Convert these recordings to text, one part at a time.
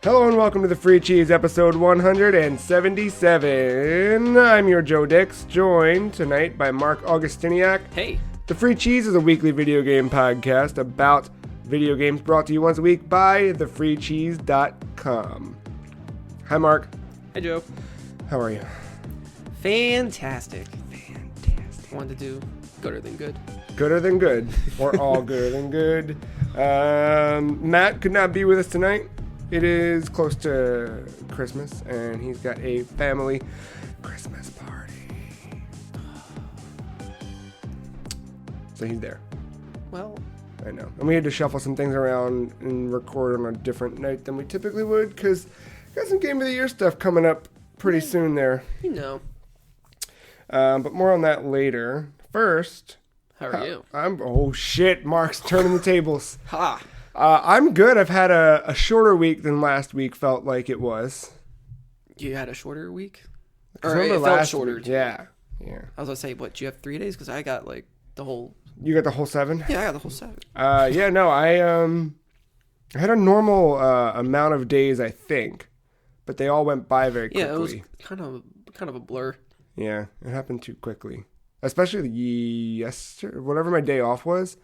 Hello and welcome to the Free Cheese, episode 177. I'm your Joe Dix, joined tonight by Marc Augustiniak. Hey. The Free Cheese is a weekly video game podcast about video games brought to you once a week by thefreecheese.com. Hi, Marc. Hi, Joe. How are you? Fantastic. Wanted to do gooder than good. Gooder than good. Or all gooder than good. Matt could not be with us tonight. It is close to Christmas, and he's got a family Christmas party. So he's there. Well, I know. And we had to shuffle some things around and record on a different night than we typically would, because got some Game of the Year stuff coming up pretty soon there. you know. But more on that later. First... How are you? Oh shit, Marc's turning the tables. Ha! I'm good. I've had a shorter week than last week felt like it was. You had a shorter week? Or it last felt shorter. week. Yeah. I was going to say, what, do you have 3 days? Because I got like the whole... You got the whole 7? Yeah, I got the whole 7. I had a normal amount of days, I think, but they all went by very quickly. Yeah, it was kind of a blur. Yeah, it happened too quickly. Especially yesterday, whatever my day off was.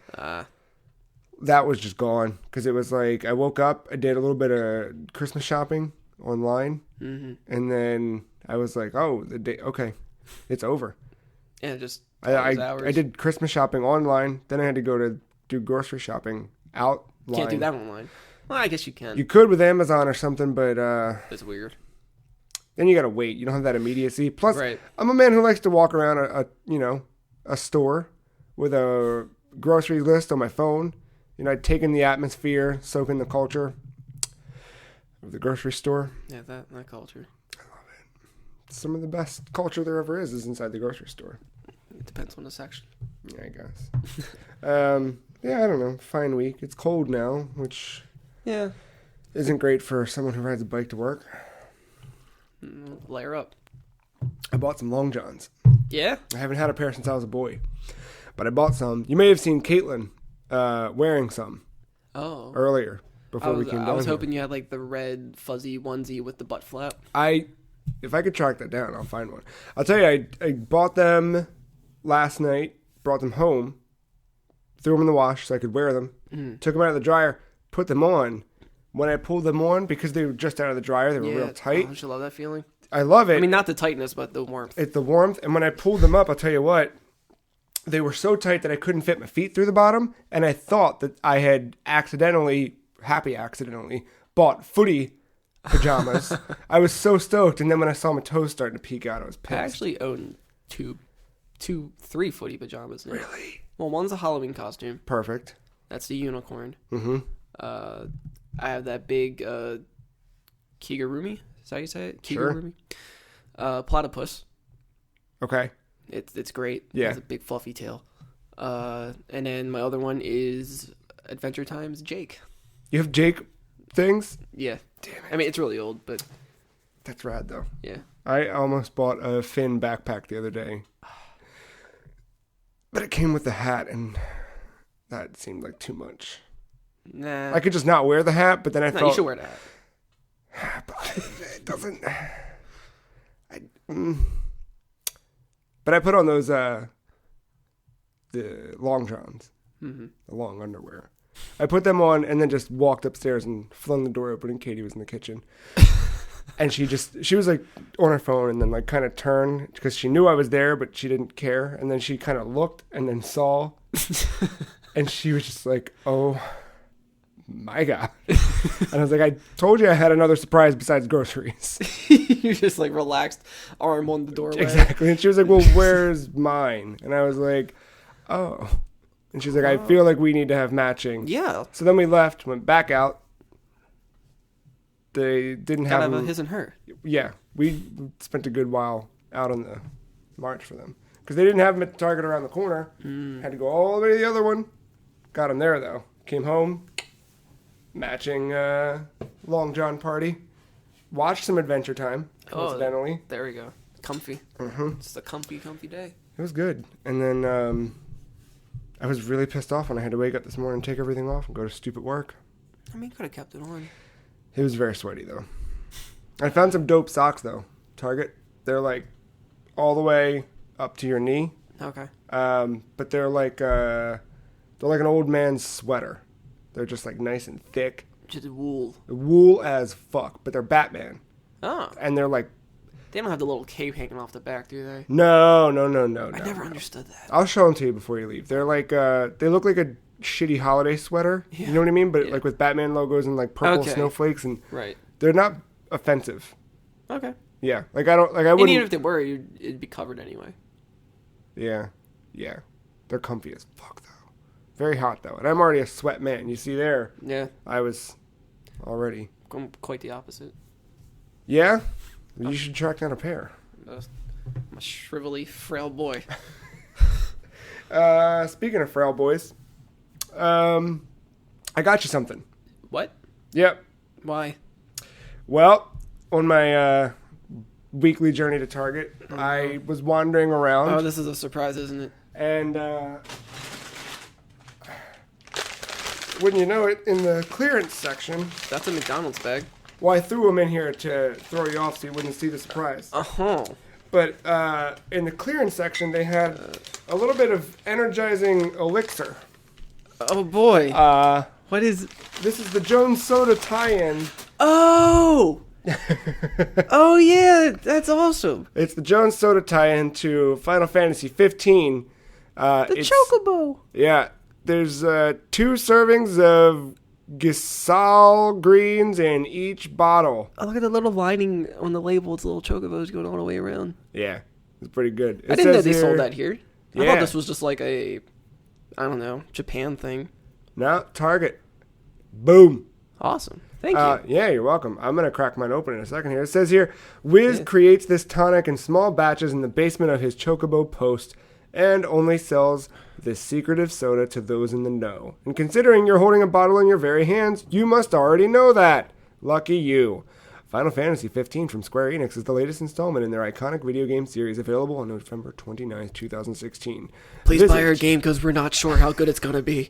That was just gone, because it was like I woke up, I did a little bit of Christmas shopping online, and then I was like, oh, the day, okay, it's over. Yeah, just hours. I did Christmas shopping online, then I had to go to do grocery shopping outline. Can't do that online. Well, I guess you can. You could with Amazon or something, but it's weird. Then you gotta wait. You don't have that immediacy. Plus, right. I'm a man who likes to walk around a store with a grocery list on my phone. You know, I'd take in the atmosphere, soak in the culture of the grocery store. Yeah, that culture. I love it. Some of the best culture there ever is inside the grocery store. It depends on the section. Yeah, I guess. Yeah, I don't know. Fine week. It's cold now, which isn't great for someone who rides a bike to work. Layer up. I bought some Long Johns. Yeah? I haven't had a pair since I was a boy, but I bought some. You may have seen Caitlin wearing some earlier before we came down. I was hoping you had like the red fuzzy onesie with the butt flap. If I could track that down, I'll find one. I'll tell you, I bought them last night, brought them home, threw them in the wash so I could wear them, took them out of the dryer, put them on. When I pulled them on, because they were just out of the dryer, they were real tight. Don't you love that feeling? I love it. I mean, not the tightness, but the warmth. It's the warmth. And when I pulled them up, I'll tell you what, they were so tight that I couldn't fit my feet through the bottom. And I thought that I had accidentally bought footy pajamas. I was so stoked. And then when I saw my toes starting to peek out, I was pissed. I actually own three footy pajamas now. Really? Well, one's a Halloween costume. Perfect. That's the unicorn. Mm-hmm. I have that big kigurumi. Is that how you say it? Kigurumi. Sure. Platypus. Okay. It's great. Yeah. It has a big fluffy tail. And then my other one is Adventure Time's Jake. You have Jake things? Yeah. Damn it. I mean, it's really old, but... That's rad, though. Yeah. I almost bought a Finn backpack the other day. But it came with the hat, and that seemed like too much. Nah. I could just not wear the hat, but then I thought... you should wear that. But it doesn't... But I put on those, the long johns. Mm-hmm. The long underwear. I put them on and then just walked upstairs and flung the door open, and Katie was in the kitchen. And she was like on her phone, and then like kind of turned because she knew I was there, but she didn't care. And then she kind of looked and then saw, and she was just like, "Oh my God." And I was like, "I told you I had another surprise besides groceries." You just like relaxed arm on the doorway. Exactly. And she was like, "Well, where's mine?" And I was like, "Oh." And she's like, "I feel like we need to have matching." Yeah. So then we left, went back out. They didn't have a his and her. Yeah, we spent a good while out on the march for them because they didn't have them at the Target around the corner. Had to go all the way to the other one. Got them there though. Came home, matching Long John party. Watched some Adventure Time. Coincidentally, there we go. Comfy. Mm-hmm. Just a comfy day. It was good. And then I was really pissed off when I had to wake up this morning, take everything off, and go to stupid work. I mean, could have kept it on. It was very sweaty though. I found some dope socks though. Target. They're like all the way up to your knee. Okay. But they're like an old man's sweater. They're just like nice and thick. Just wool. Wool as fuck, but they're Batman. Oh. And they're like... They don't have the little cape hanging off the back, do they? No. I never understood that. I'll show them to you before you leave. They're like, they look like a shitty holiday sweater. Yeah. You know what I mean? But like with Batman logos and like purple snowflakes, and right. They're not offensive. Okay. Yeah. Like I wouldn't... And even if they were, it'd be covered anyway. Yeah. They're comfy as fuck though. Very hot though, and I'm already a sweat man. You see there? Yeah. I was already. I'm quite the opposite. Yeah? You should track down a pair. I'm a shrivelly, frail boy. Speaking of frail boys, I got you something. What? Yep. Why? Well, on my weekly journey to Target, I was wandering around. Oh, this is a surprise, isn't it? And wouldn't you know it, in the clearance section... That's a McDonald's bag. Well, I threw them in here to throw you off so you wouldn't see the surprise. Uh-huh. But in the clearance section, they had a little bit of energizing elixir. Oh, boy. What is... This is the Jones Soda tie-in. Oh! Oh, yeah. That's awesome. It's the Jones Soda tie-in to Final Fantasy 15. The Chocobo. Yeah. There's 2 servings of Gisal greens in each bottle. Oh, look at the little lining on the label. It's little chocobos going all the way around. Yeah, it's pretty good. I didn't know they sold that here. I Yeah. thought this was just like a, I don't know, Japan thing. No, Target. Boom. Awesome. Thank you. Yeah, you're welcome. I'm going to crack mine open in a second here. It says here, Wiz creates this tonic in small batches in the basement of his Chocobo post and only sells this secretive soda to those in the know. And considering you're holding a bottle in your very hands, you must already know that. Lucky you. Final Fantasy 15 from Square Enix is the latest installment in their iconic video game series, available on November 29th, 2016. Please buy our game because we're not sure how good it's going to be.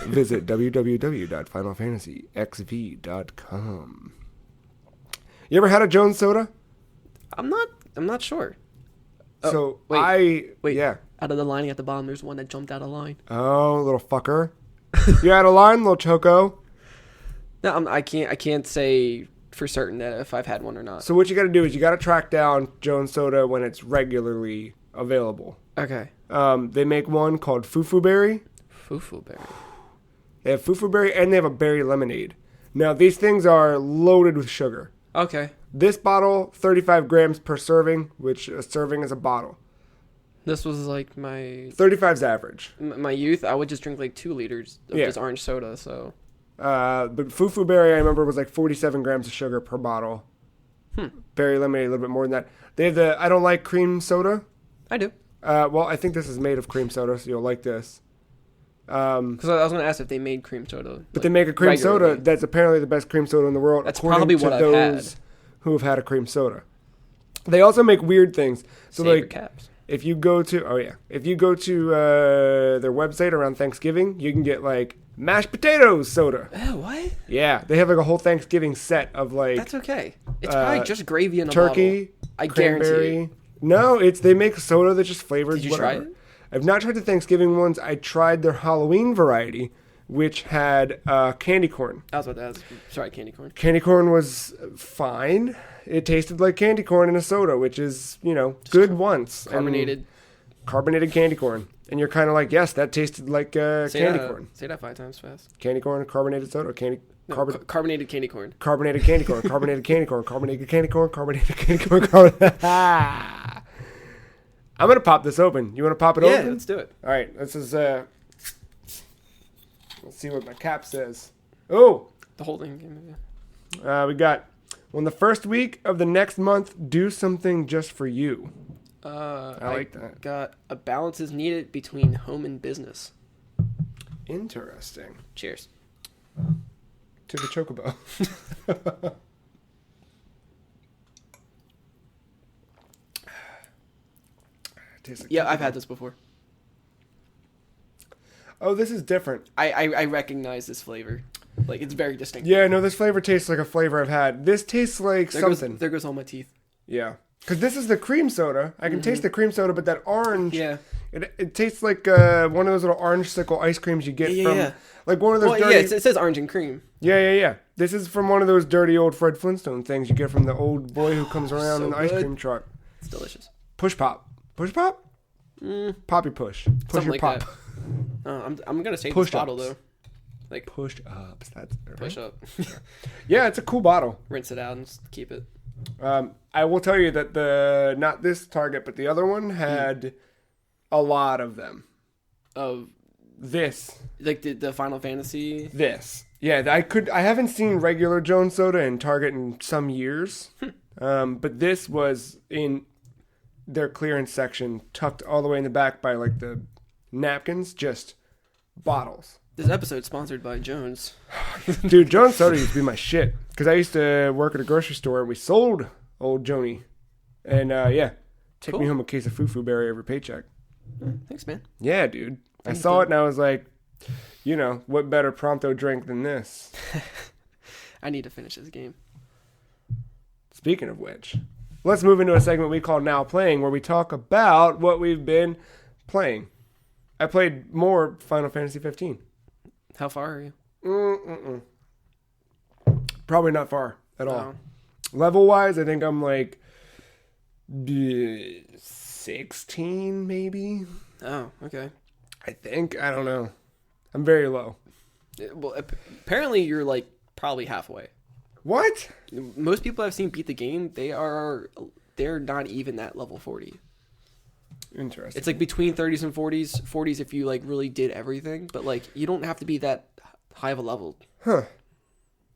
Visit www.finalfantasyxv.com. You ever had a Jones soda? I'm not sure. So wait. Yeah. Out of the lining at the bottom, there's one that jumped out of line. Oh, little fucker. You out of line, little choco? No, I can't say for certain that if I've had one or not. So what you got to do is you got to track down Jones Soda when it's regularly available. Okay. They make one called Fufu Berry. Fufu Berry. They have Fufu Berry and they have a berry lemonade. Now these things are loaded with sugar. Okay. This bottle, 35 grams per serving, which a serving is a bottle. This was like my... 35's average. My youth, I would just drink like 2 liters of just orange soda, so... But Fufu Berry, I remember, was like 47 grams of sugar per bottle. Berry lemonade, a little bit more than that. They have the I don't like cream soda. I do. Well, I think this is made of cream soda, so you'll like this. Because I was going to ask if they made cream soda. But they make a cream soda that's apparently the best cream soda in the world. That's probably what I've had. Who have had a cream soda. They also make weird things. So Saber like, caps. if you go to their website around Thanksgiving, you can get like mashed potatoes soda. What? Yeah, they have like a whole Thanksgiving set of like. That's okay. It's probably just gravy in a turkey, bottle. I guarantee you. No, they make soda that just flavors. Did you whatever. try it? I've not tried the Thanksgiving ones. I tried their Halloween variety, which had candy corn. I was about to ask. Sorry, candy corn. Candy corn was fine. It tasted like candy corn in a soda, which is, good once. Carbonated. Carbonated candy corn. And you're kind of like, yes, that tasted like candy corn. Say that 5 times fast. Candy corn, carbonated soda, carbonated candy corn. Carbonated candy corn, carbonated candy corn, carbonated candy corn, carbonated candy corn. I'm going to pop this open. You want to pop it open? Yeah, let's do it. All right, this is, let's see what my cap says. Oh! The whole thing. We got, on the first week of the next month, do something just for you. I like that. Got a balance is needed between home and business. Interesting. Cheers. To the Chocobo. Yeah, I've had this before. Oh, this is different. I recognize this flavor. Like, it's very distinct. Yeah, no, this flavor tastes like a flavor I've had. This tastes like something. There goes all my teeth. Yeah. Because this is the cream soda. I can taste the cream soda, but that orange... Yeah. It tastes like one of those little orange sickle ice creams you get from... Like one of those dirty... Yeah, it says orange and cream. Yeah. This is from one of those dirty old Fred Flintstone things you get from the old boy who comes around in the ice cream truck. It's delicious. Push pop. Push pop? Poppy push. Push Something your like pop. That. I'm going to save Push this bottle, ups. though. Like push ups. That's push up. Yeah, it's a cool bottle. Rinse it out and just keep it. I will tell you that not this Target, but the other one had a lot of them. Of this, like the Final Fantasy. This, yeah. I haven't seen regular Jones Soda in Target in some years, but this was in their clearance section, tucked all the way in the back by like the napkins, just bottles. This episode sponsored by Jones. Dude, Jones Soda used to be my shit. Because I used to work at a grocery store and we sold old Joni. And take me home a case of Foo Berry every paycheck. Thanks, man. Yeah, dude. I saw it and I was like, what better Pronto drink than this? I need to finish this game. Speaking of which, let's move into a segment we call Now Playing, where we talk about what we've been playing. I played more Final Fantasy 15. How far are you? Probably not far at all. Level-wise, I think I'm like 16, maybe. Oh, okay. I think. I don't know. I'm very low. Well, apparently you're like probably halfway. What? Most people I've seen beat the game, they're not even at level 40. Interesting. It's like between 30s and 40s. 40s if you like really did everything, but like you don't have to be that high of a level. Huh.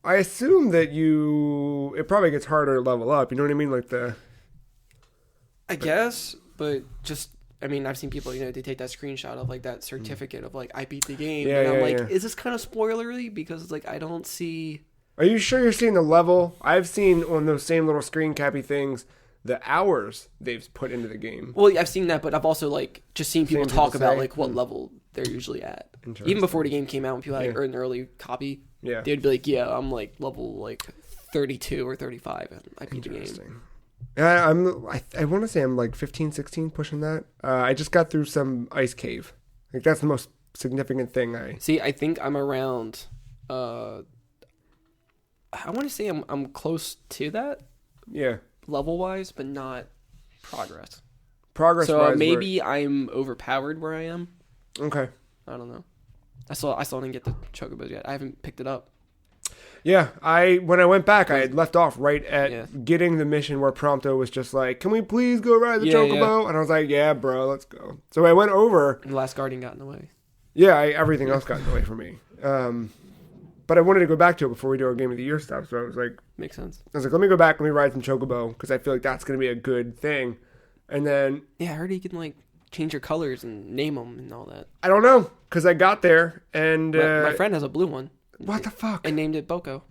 I assume that it probably gets harder to level up. You know what I mean? Like I guess, but just, I mean, I've seen people, they take that screenshot of like that certificate of like, I beat the game. Yeah, and I'm yeah. is this kind of spoilery? Because it's like, I don't see. Are you sure you're seeing the level? I've seen on those same little screen cappy things the hours they've put into the game. Well, I've seen that, but I've also like just seen people talk about like what level they're usually at. Even before the game came out, when people had an early copy, they'd be like, "Yeah, I'm like level like 32 or 35, and I beat the game." I want to say I'm like 15, 16 pushing that. I just got through some ice cave. Like that's the most significant thing. I think I'm around. I want to say I'm close to that. Yeah. Level wise, but not progress. So maybe I'm overpowered where I am. Okay. I don't know. I still didn't get the Chocobos yet. I haven't picked it up. Yeah, when I went back, I had left off right at getting the mission where Prompto was just like, "Can we please go ride the Chocobo?" And I was like, "Yeah, bro, let's go." So I went over. The last Guardian got in the way. Yeah, everything else got in the way for me. But I wanted to go back to it before we do our Game of the Year stuff. So I was like... Makes sense. I was like, let me go back and let me ride some Chocobo, because I feel like that's going to be a good thing. And then... Yeah, I heard you can, like, change your colors and name them and all that. I don't know, because I got there, and... My friend has a blue one. What the fuck? And named it Boko.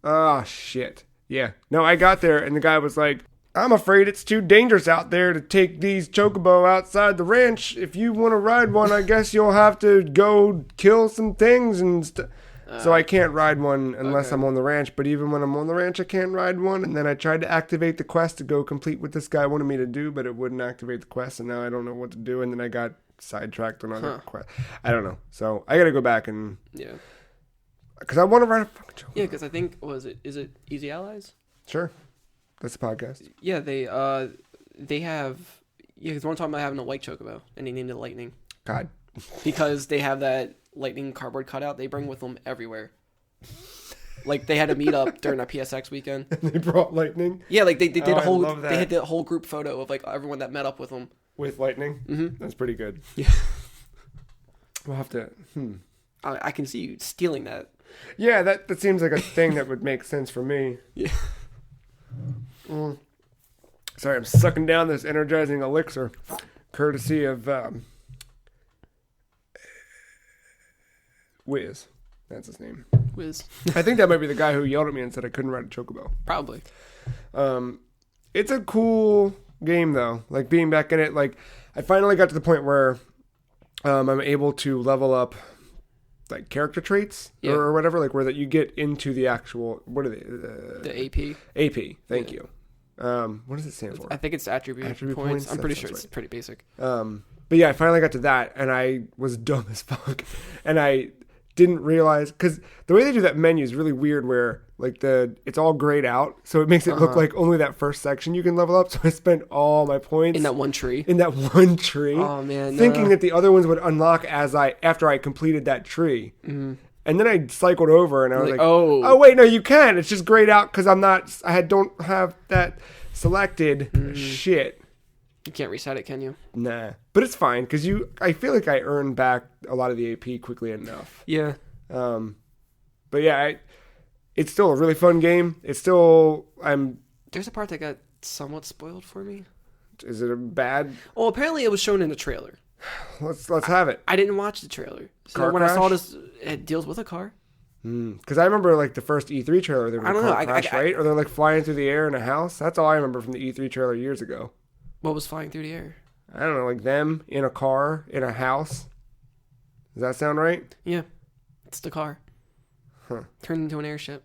Oh, shit. Yeah. No, I got there, and the guy was like, "I'm afraid it's too dangerous out there to take these Chocobo outside the ranch. If you want to ride one, I guess you'll have to go kill some things and stuff." So I can't ride one unless I'm on the ranch. But even when I'm on the ranch, I can't ride one. And then I tried to activate the quest to go complete what this guy wanted me to do, but it wouldn't activate the quest. And now I don't know what to do. And then I got sidetracked on other quests. I don't know. So I got to go back and... Yeah. Because I want to ride a fucking Chocobo. Yeah, because I think, is it Easy Allies? Sure. That's the podcast. Yeah, they have... Yeah, because we're talking about having a white Chocobo, and they named it Lightning. God. Because they have that lightning cardboard cutout they bring with them everywhere. Like they had a meet up during a PSX weekend. And they brought lightning? Yeah, like they did a whole... They had the whole group photo of like everyone that met up with them. With lightning? Mm-hmm. That's pretty good. Yeah. We'll have to... I can see you stealing that. Yeah, that seems like a thing that would make sense for me. Yeah. Sorry, I'm sucking down this energizing elixir, courtesy of Wiz. That's his name. Wiz. I think that might be the guy who yelled at me and said I couldn't ride a Chocobo. Probably. It's a cool game though. Like being back in it, like I finally got to the point where I'm able to level up like character traits or whatever, like where that you get into the actual, what are they? The AP. AP. Thank you. What does it stand for? I think it's attribute points. I'm pretty sure it's pretty basic. But yeah, I finally got to that, and I was dumb as fuck, and I didn't realize, because the way they do that menu is really weird, where like it's all grayed out, so it makes it look like only that first section you can level up. So I spent all my points in that one tree. Oh man, thinking that the other ones would unlock after I completed that tree. Mm-hmm. And then I cycled over, and I was like, oh wait, no, you can. It's just grayed out because I don't have that selected. Shit. You can't reset it, can you? Nah, but it's fine because I feel like I earned back a lot of the AP quickly enough. Yeah. But yeah, it's still a really fun game. It's still There's a part that got somewhat spoiled for me. Is it a bad? Well, apparently it was shown in the trailer. Let's have it. I didn't watch the trailer. So car when crash? I saw this, it deals with a car. Because I remember like the first E3 trailer, there was a car crash, right? Or they're like flying through the air in a house. That's all I remember from the E3 trailer years ago. What was flying through the air? I don't know, like them in a car in a house. Does that sound right? Yeah, it's the car. Huh. Turned into an airship.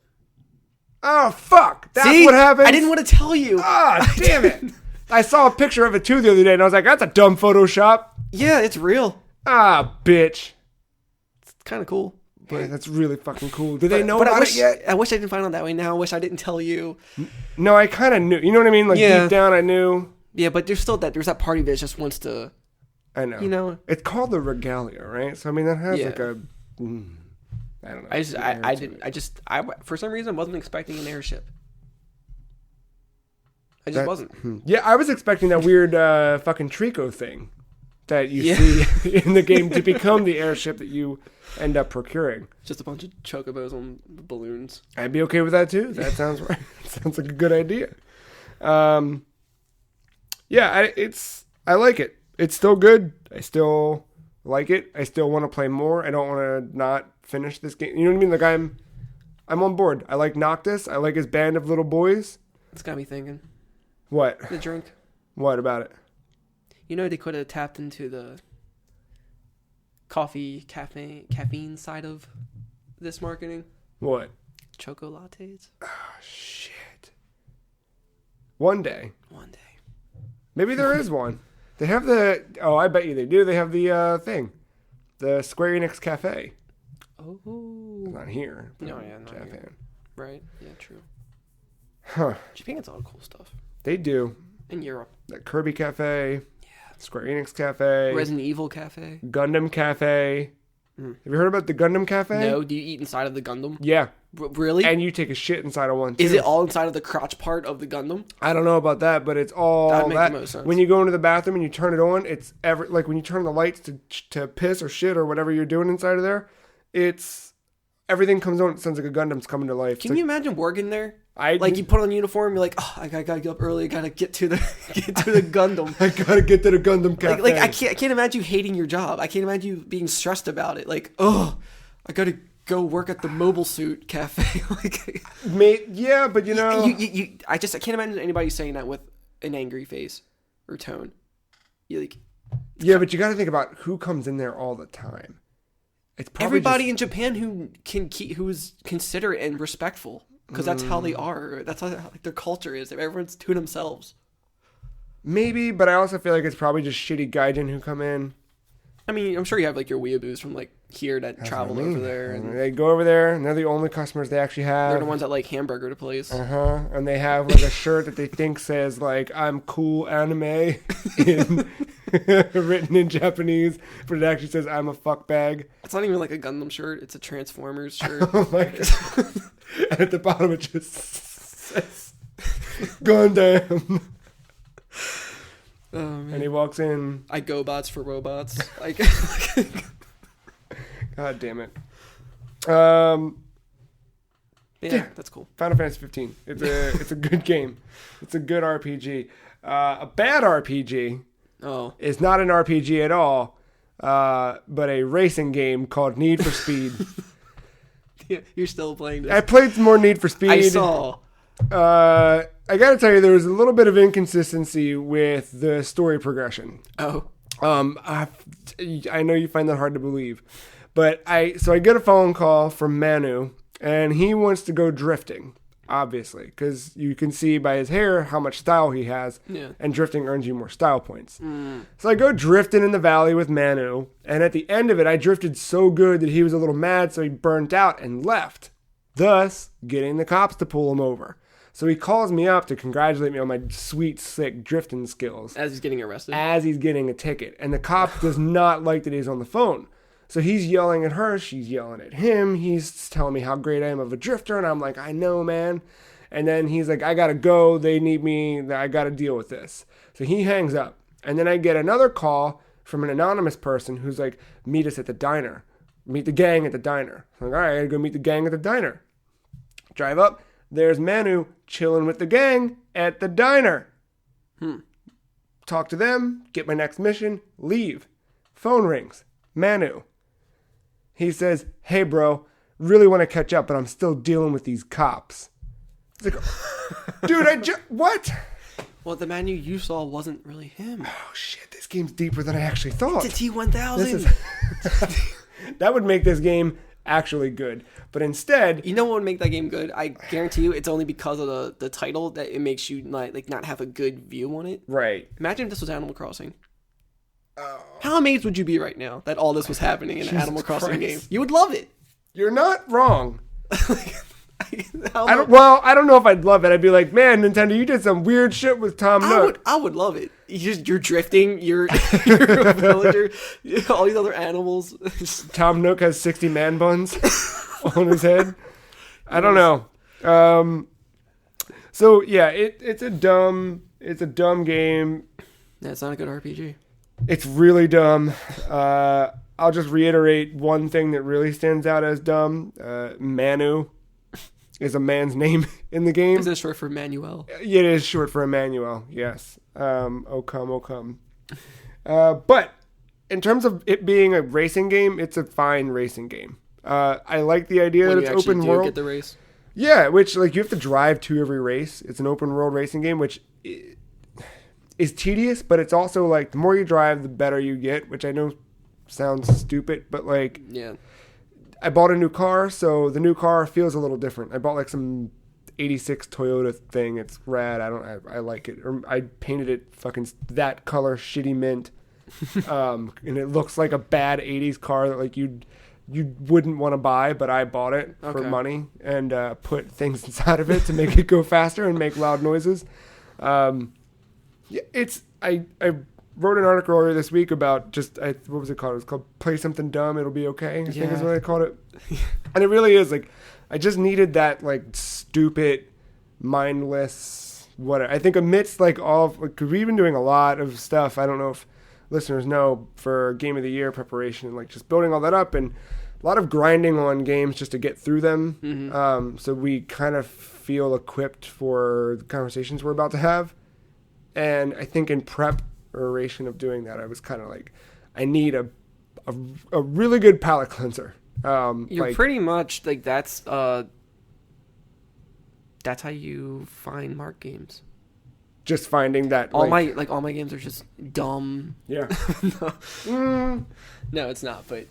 Oh fuck! That's what happened. I didn't want to tell you. Ah, damn it! I saw a picture of it too the other day, and I was like, "That's a dumb Photoshop." Yeah, it's real. Ah, bitch. It's kind of cool. But yeah, that's really fucking cool. Do they know about it yet? I wish I didn't find out that way. Now I wish I didn't tell you. No, I kind of knew. You know what I mean? Like deep down, I knew. Yeah, but there's that party that just wants to. I know. You know, it's called the Regalia, right? So I mean, that has like a. I don't know. I for some reason wasn't expecting an airship. I just wasn't. Yeah, I was expecting that weird fucking Trico thing that you see in the game to become the airship that you end up procuring. Just a bunch of chocobos on balloons. I'd be okay with that too. That sounds right. Sounds like a good idea. Yeah, I like it. It's still good. I still like it. I still want to play more. I don't want to not finish this game. You know what I mean? Like I'm on board. I like Noctis. I like his band of little boys. It's got me thinking. What? The drink. What about it? You know, they could have tapped into the caffeine side of this marketing. What? Choco lattes. Oh, shit. One day. Maybe there is one. They have I bet you they do. They have the thing. The Square Enix Cafe. Oh. It's not here. No, yeah, not Japan. Here. Right. Yeah, true. Huh. Japan gets all the cool stuff. They do. In Europe. That Kirby Cafe. Yeah. Square Enix Cafe. Resident Evil Cafe. Gundam Cafe. Have you heard about the Gundam Cafe? No. Do you eat inside of the Gundam? Yeah. Really? And you take a shit inside of one, too. Is it all inside of the crotch part of the Gundam? I don't know about that, but it's all that. Would make the most sense. When you go into the bathroom and you turn it on, it's like when you turn the lights to piss or shit or whatever you're doing inside of there, everything comes on. It sounds like a Gundam's coming to life. Can you imagine working there? You put on a uniform, you're like, oh, I gotta get up early. I gotta get to the Gundam. I gotta get to the Gundam Cafe. Like I can't imagine you hating your job. I can't imagine you being stressed about it. Like, oh, I gotta go work at the Mobile Suit Cafe. Yeah, but you know, I can't imagine anybody saying that with an angry face or tone. Yeah, but you got to think about who comes in there all the time. It's probably everybody in Japan who is considerate and respectful, because that's how they are. That's how their culture is. Everyone's to themselves. Maybe, but I also feel like it's probably just shitty gaijin who come in. I mean, I'm sure you have your weeaboos from here that travel over there. And they go over there, and they're the only customers they actually have. They're the ones that like hamburger to place. And they have a shirt that they think says "I'm cool anime" written in Japanese, but it actually says "I'm a fuck bag." It's not even like a Gundam shirt; it's a Transformers shirt. Oh my god! And at the bottom it just says "Gundam." And he walks in. I go bots for robots. God damn it. Yeah, that's cool. Final Fantasy 15. It's a good game. It's a good RPG. A bad RPG is not an RPG at all, but a racing game called Need for Speed. Yeah, you're still playing this. I played some more Need for Speed. I saw. I gotta tell you, there was a little bit of inconsistency with the story progression. Oh. I know you find that hard to believe, But I get a phone call from Manu, and he wants to go drifting, obviously, because you can see by his hair how much style he has, and drifting earns you more style points. So I go drifting in the valley with Manu, and at the end of it, I drifted so good that he was a little mad, so he burnt out and left, thus getting the cops to pull him over. So he calls me up to congratulate me on my sweet, sick drifting skills. As he's getting arrested? As he's getting a ticket. And the cop does not like that he's on the phone. So he's yelling at her. She's yelling at him. He's telling me how great I am of a drifter. And I'm like, I know, man. And then he's like, I got to go. They need me. I got to deal with this. So he hangs up. And then I get another call from an anonymous person who's like, meet us at the diner. Meet the gang at the diner. I'm like, all right, I got to go meet the gang at the diner. Drive up. There's Manu chilling with the gang at the diner. Talk to them, get my next mission, leave. Phone rings. Manu. He says, hey, bro, really want to catch up, but I'm still dealing with these cops. It's like, dude, what? Well, the Manu you saw wasn't really him. Oh, shit, this game's deeper than I actually thought. It's a T-1000. That would make this game actually good. But instead, you know what would make that game good? I guarantee you it's only because of the title that it makes you not have a good view on it. Right. Imagine if this was Animal Crossing. How amazed would you be right now that all this was happening in an Animal Crossing game? You would love it. You're not wrong. I don't know if I'd love it. I'd be like, man, Nintendo, you did some weird shit with Tom Nook. I would love it. You're drifting. You're a villager. All these other animals. Tom Nook has 60 man buns on his head. I don't know. So yeah, it's a dumb game. Yeah, it's not a good RPG. It's really dumb. I'll just reiterate one thing that really stands out as dumb. Manu is a man's name in the game. Is it short for Manuel? It is short for Emmanuel, yes. Oh come. But in terms of it being a racing game, it's a fine racing game. I like the idea that it's open world. Get the race? Yeah, which you have to drive to every race. It's an open world racing game, which is tedious, but it's also the more you drive, the better you get, which I know sounds stupid, but yeah. I bought a new car, so the new car feels a little different. I bought some 86 Toyota thing. It's rad. I like it. Or I painted it fucking that color, shitty mint. And it looks like a bad 80s car that you wouldn't want to buy, but I bought it for money and put things inside of it to make it go faster and make loud noises. I wrote an article earlier this week about what was it called? It was called Play Something Dumb, It'll Be Okay, I think is what I called it. And it really is I just needed that stupid, mindless, whatever. I think amidst all of, because we've been doing a lot of stuff, I don't know if listeners know, for Game of the Year preparation, and just building all that up, and a lot of grinding on games just to get through them. Mm-hmm. So we kind of feel equipped for the conversations we're about to have. And I think in preparation of doing that, I was kind of I need a really good palate cleanser. You're pretty much that's how you find Marc games. Just finding that all my games are just dumb. Yeah. No, it's not. But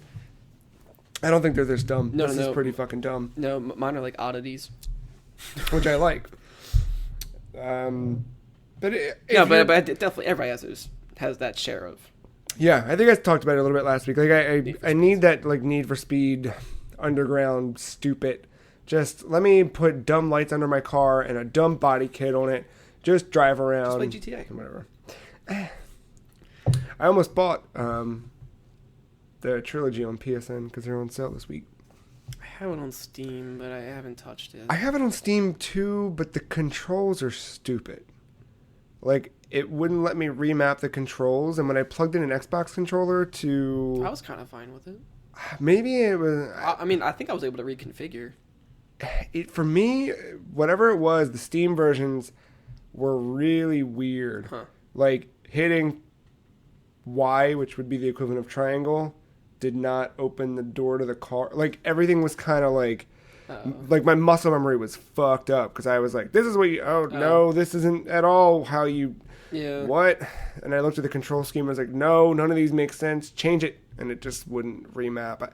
I don't think they're this dumb. No, this is pretty fucking dumb. No, mine are oddities, which I like. But definitely everybody has that share of. Yeah, I think I talked about it a little bit last week. I need that Need for Speed, underground, stupid. Just let me put dumb lights under my car and a dumb body kit on it. Just drive around. Just play GTA. Whatever. I almost bought the trilogy on PSN because they're on sale this week. I have it on Steam, but I haven't touched it. I have it on Steam too, but the controls are stupid. It wouldn't let me remap the controls, and when I plugged in an Xbox controller to... I was kind of fine with it. Maybe it was... I think I was able to reconfigure. For me, whatever it was, the Steam versions were really weird. Huh. Hitting Y, which would be the equivalent of triangle, did not open the door to the car. Everything was kind of my muscle memory was fucked up because I was this is what you... no, this isn't at all how you... Yeah. What? And I looked at the control scheme and I was no, none of these make sense. Change it. And it just wouldn't remap.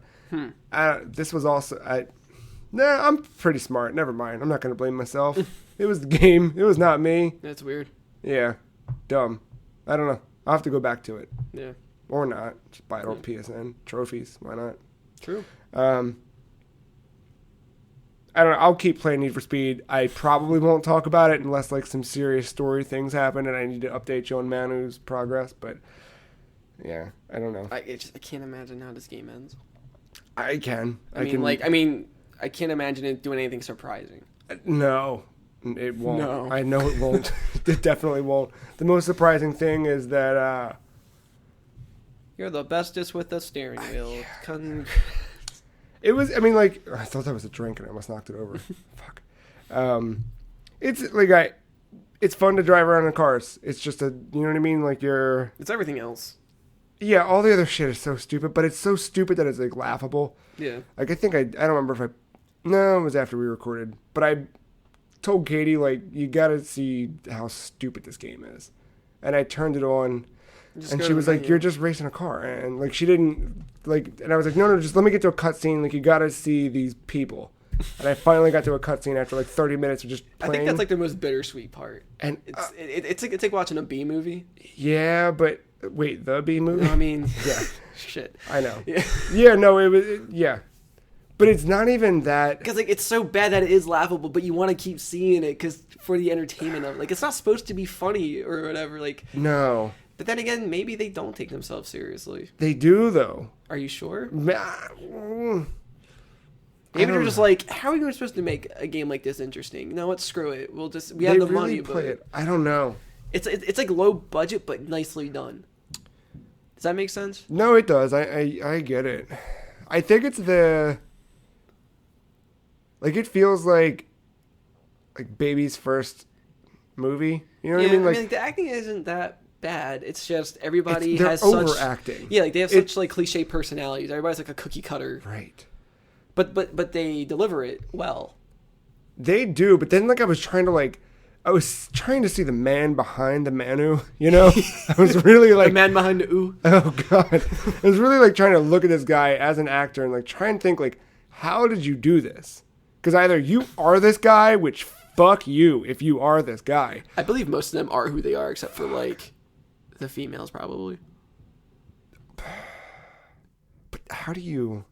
This was also I'm pretty smart. Never mind. I'm not gonna blame myself. It was the game. It was not me. That's weird. Yeah, dumb. I don't know. I'll have to go back to it. Yeah. Or not. Just buy it on PSN. Trophies. Why not? True. I don't know. I'll keep playing Need for Speed. I probably won't talk about it unless like some serious story things happen and I need to update you on Manu's progress. But yeah, I don't know. I can't imagine how this game ends. I can. I can't imagine it doing anything surprising. No, it won't. No. I know it won't. It definitely won't. The most surprising thing is that you're the bestest with the steering wheel. It was, I mean, like, I thought that was a drink and I almost knocked it over. Fuck. It's like, it's fun to drive around in cars. It's just you know what I mean? Like, it's everything else. Yeah, all the other shit is so stupid, but it's so stupid that it's, like, laughable. Yeah. Like, I think I don't remember no, it was after we recorded. But I told Katie, like, you gotta see how stupid this game is. And I turned it on. And she was like, you're just racing a car. And, like, she didn't, like, and I was like, no, just let me get to a cutscene. Like, you got to see these people. And I finally got to a cutscene after, like, 30 minutes of just playing. I think that's, like, the most bittersweet part. And it's like watching a B movie. Yeah, but, wait, the B movie? No, I mean, yeah. Shit. I know. Yeah, no, yeah. But it's not even that. Because, like, it's so bad that it is laughable, but you want to keep seeing it because for the entertainment of it. Like, it's not supposed to be funny or whatever. Like, no. But then again, maybe they don't take themselves seriously. They do, though. Are you sure? Maybe they're just like, how are we supposed to make a game like this interesting? You know what? Screw it. We have the money, but I don't know. It's like low budget, but nicely done. Does that make sense? No, it does. I get it. I think it's like, it feels like baby's first movie. You know what I mean? Like, the acting isn't that bad. It's just everybody they're has overacting. Yeah, like they have such like cliche personalities. Everybody's like a cookie cutter. Right. But they deliver it well. They do, but then like I was trying to see the man behind the Manu, you know? I was really like the man behind the ooh. Oh god. I was really like trying to look at this guy as an actor and like try and think like, how did you do this? Because either you are this guy, which fuck you if you are this guy. I believe most of them are who they are, except for like the females probably. But how do you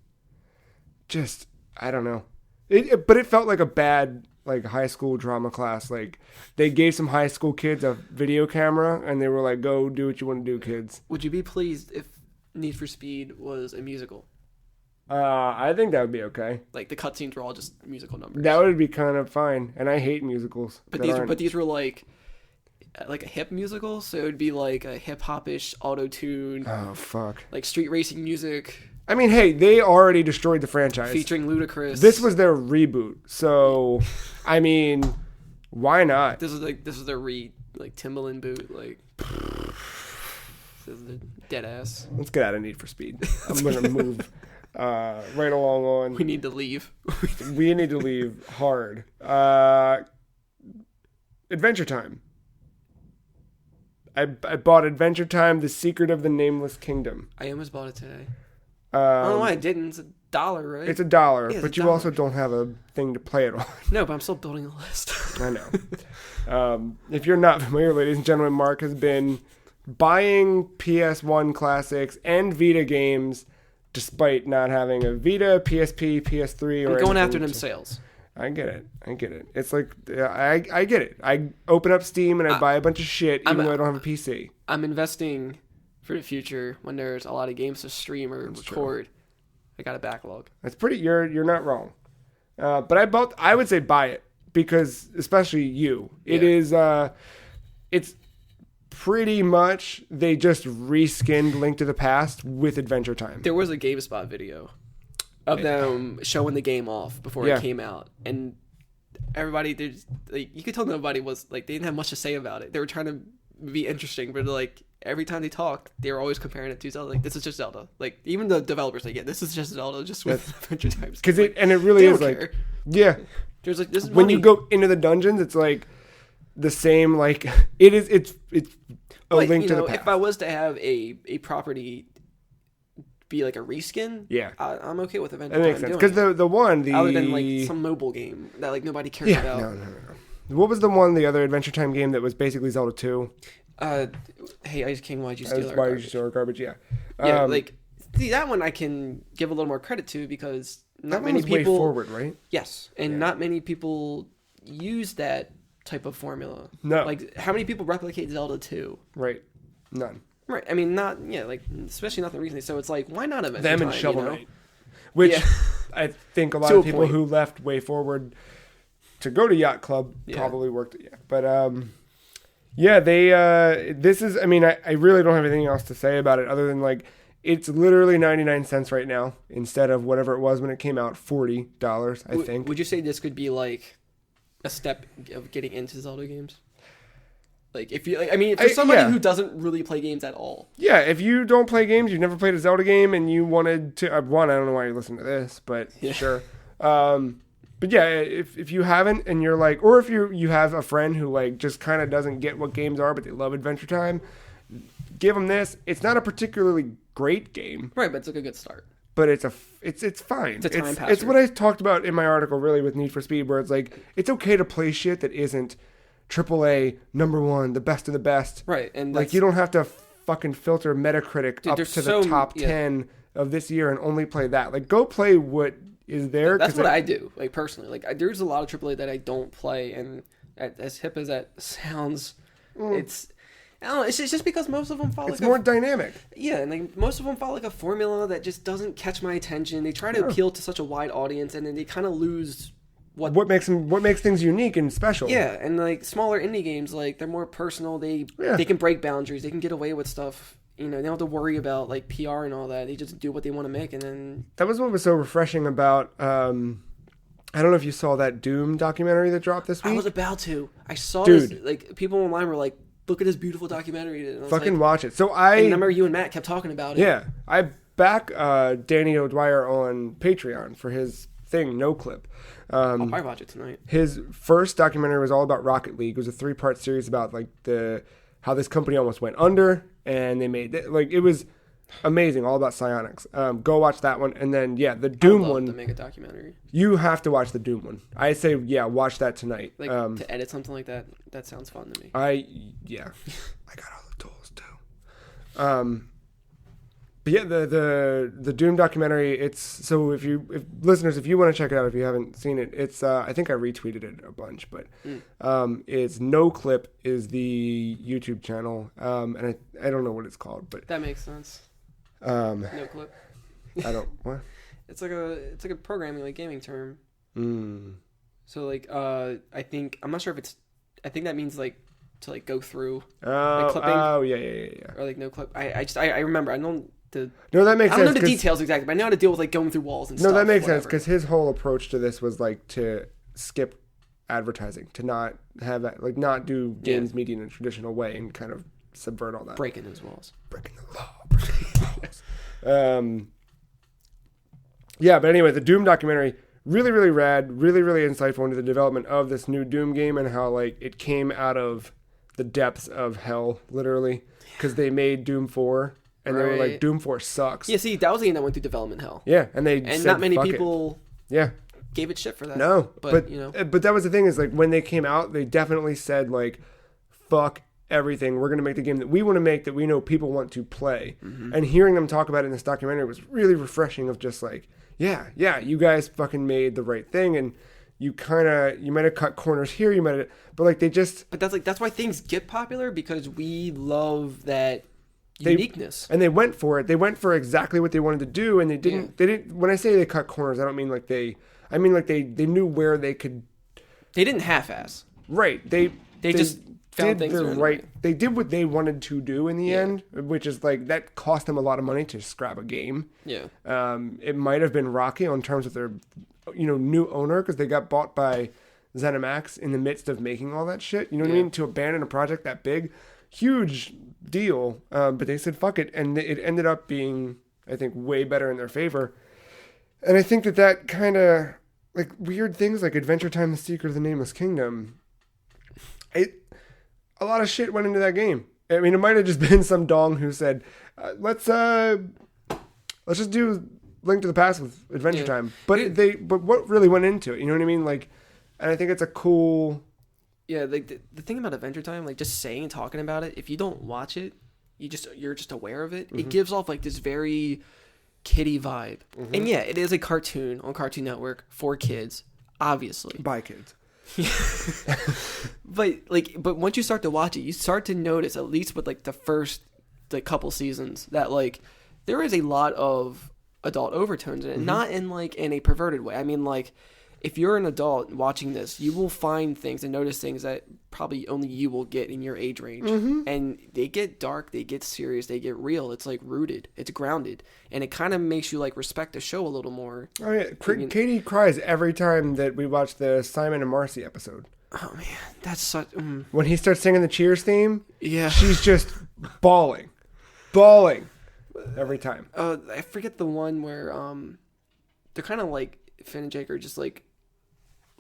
just, I don't know. But it felt like a bad like high school drama class. Like they gave some high school kids a video camera and they were like, go do what you want to do, kids. Would you be pleased if Need for Speed was a musical? I think that would be okay. Like the cutscenes were all just musical numbers. That would be kind of fine. And I hate musicals. But these were like a hip musical, so it would be like a hip hop-ish auto-tune. Oh fuck. Like street racing music. I mean, hey, they already destroyed the franchise. Featuring Ludacris. This was their reboot. So, I mean, why not? This is their Timbaland boot, like this is the dead ass. Let's get out of Need for Speed. I'm gonna move right along on. We need to leave. We need to leave hard. Adventure Time. I bought Adventure Time: The Secret of the Nameless Kingdom. I almost bought it today. I don't know why I didn't. It's $1, right? It's $1, yeah, but you also don't have a thing to play it on. No, but I'm still building a list. I know. If you're not familiar, ladies and gentlemen, Marc has been buying PS1 classics and Vita games despite not having a Vita, PSP, PS3, or I'm going after them sales. I get it. It's like, I get it. I open up Steam and I buy a bunch of shit even though I don't have a PC. I'm investing for the future when there's a lot of games to stream or record. True. I got a backlog. That's pretty. You're not wrong. But I would say buy it because especially you. Yeah. It is. It's pretty much they just reskinned Link to the Past with Adventure Time. There was a GameSpot video of them showing the game off before it came out, and everybody you could tell nobody was like they didn't have much to say about it. They were trying to be interesting, but like every time they talked, they were always comparing it to Zelda. Like, this is just Zelda. Like, even the developers like, yeah, this is just Zelda, just with Adventure Time. Because it really is like, yeah. There's like this when you go into the dungeons, it's like the same. Like it's a Link to the Past. If I was to have a property be like a reskin, I'm okay with Adventure Time. That makes sense because the other than like some mobile game that like nobody cares about. No. What was the other Adventure Time game that was basically Zelda 2? Hey, Ice King, why'd you steal our garbage? Yeah. Like see that one I can give a little more credit to because not many people. Way forward, right? Yes, and not many people use that type of formula. No. Like how many people replicate Zelda 2? Right. None. Right. I mean, like especially nothing recently. So it's like, why not Adventure Them Time, and Shovel Knight, which I think a lot of people who left Way Forward to go to Yacht Club probably worked. Yeah, but they. This is. I mean, I really don't have anything else to say about it other than like it's literally 99 cents right now instead of whatever it was when it came out, $40. I think. Would you say this could be like a step of getting into Zelda games? Like if you, like, I mean, for somebody who doesn't really play games at all. Yeah, if you don't play games, you've never played a Zelda game, and you wanted to, I don't know why you're listening to this, but sure. But yeah, if you haven't, and you're like, or if you have a friend who like just kind of doesn't get what games are, but they love Adventure Time, give them this. It's not a particularly great game, right? But it's like a good start. But it's fine. It's a time passer. It's what I talked about in my article, really, with Need for Speed, where it's like it's okay to play shit that isn't AAA #1, the best of the best. Right, and like you don't have to fucking filter Metacritic up to the top 10 of this year and only play that. Like, go play what is there. That's what I do, like personally. Like, there's a lot of AAA that I don't play, and as hip as that sounds, it's. I don't know. It's just because most of them follow. It's more dynamic. Yeah, and like most of them follow like a formula that just doesn't catch my attention. They try to appeal to such a wide audience, and then they kind of lose what makes things unique and special. Yeah, and like smaller indie games, like they're more personal. They can break boundaries. They can get away with stuff. You know, they don't have to worry about like PR and all that. They just do what they want to make, and then that was what was so refreshing about. I don't know if you saw that Doom documentary that dropped this week. I was about to. I saw this. Like people online were like, "Look at this beautiful documentary." And I was fucking like, watch it. So I remember you and Matt kept talking about it. Yeah, I back Danny O'Dwyer on Patreon for his thing, No Clip. I'll probably watch it tonight. His first documentary was all about Rocket League. It was a 3-part series about like how this company almost went under, and they made it. Like, it was amazing, all about psionics. Go watch that one, and then the Doom one. To make a documentary. You have to watch the Doom one. I say watch that tonight. Like to edit something like that. That sounds fun to me. I got all the tools too. But yeah, the Doom documentary. It's so if listeners, if you want to check it out, if you haven't seen it, it's I think I retweeted it a bunch, but it's No Clip is the YouTube channel, and I don't know what it's called, but that makes sense. No Clip. I don't what. It's like a programming like gaming term. So like I think I'm not sure if it's. I think that means like to like go through like clipping. Oh yeah. Or like No Clip. I remember. I don't. No, that makes sense. I don't know the details exactly, but I know how to deal with like going through walls and stuff. No, that makes sense because his whole approach to this was like to skip advertising, to not have like not do games media in a traditional way and kind of subvert all that. Breaking those walls. Breaking the law. Yeah, but anyway, the Doom documentary, really, really rad, really, really insightful into the development of this new Doom game and how like it came out of the depths of hell, literally, because they made Doom 4. And they were like, Doom 4 sucks. Yeah, see, that was the game that went through development hell. Yeah, and said, not many people gave it shit for that. No, but you know. But that was the thing is, like, when they came out, they definitely said, like, fuck everything. We're going to make the game that we want to make that we know people want to play. Mm-hmm. And hearing them talk about it in this documentary was really refreshing of just like, yeah, you guys fucking made the right thing. And you might have cut corners here, but like they just... But that's why things get popular, because we love that... uniqueness. And they went for it. They went for exactly what they wanted to do, and they didn't. When I say they cut corners, I don't mean like they. I mean like they knew where they could. They didn't half-ass. Right. They just found things right. They did what they wanted to do in the end, which is like that cost them a lot of money to scrap a game. Yeah. It might have been rocky on terms of their, new owner, because they got bought by ZeniMax in the midst of making all that shit. You know what I mean? To abandon a project that big. Huge deal, but they said fuck it, and it ended up being, I think, way better in their favor. And I think that kind of like weird things like Adventure Time: The Secret of the Nameless Kingdom, a lot of shit went into that game. I mean, it might have just been some dong who said, let's let's just do Link to the Past with Adventure Time. But but what really went into it? You know what I mean? Like, and I think it's a cool. Yeah, like the thing about Adventure Time, like just saying and talking about it, if you don't watch it, you're just aware of it. Mm-hmm. It gives off like this very kiddie vibe. Mm-hmm. And yeah, it is a cartoon on Cartoon Network for kids, obviously. By kids. but once you start to watch it, you start to notice, at least with like the first like couple seasons, that like there is a lot of adult overtones in it. Mm-hmm. Not in like in a perverted way. I mean, like, if you're an adult watching this, you will find things and notice things that probably only you will get in your age range. Mm-hmm. And they get dark, they get serious, they get real. It's like rooted, it's grounded. And it kind of makes you like respect the show a little more. Oh yeah, Katie cries every time that we watch the Simon and Marcy episode. Oh man, that's such... When he starts singing the Cheers theme, yeah, she's just bawling every time. I forget the one where they're kind of like Finn and Jake are just like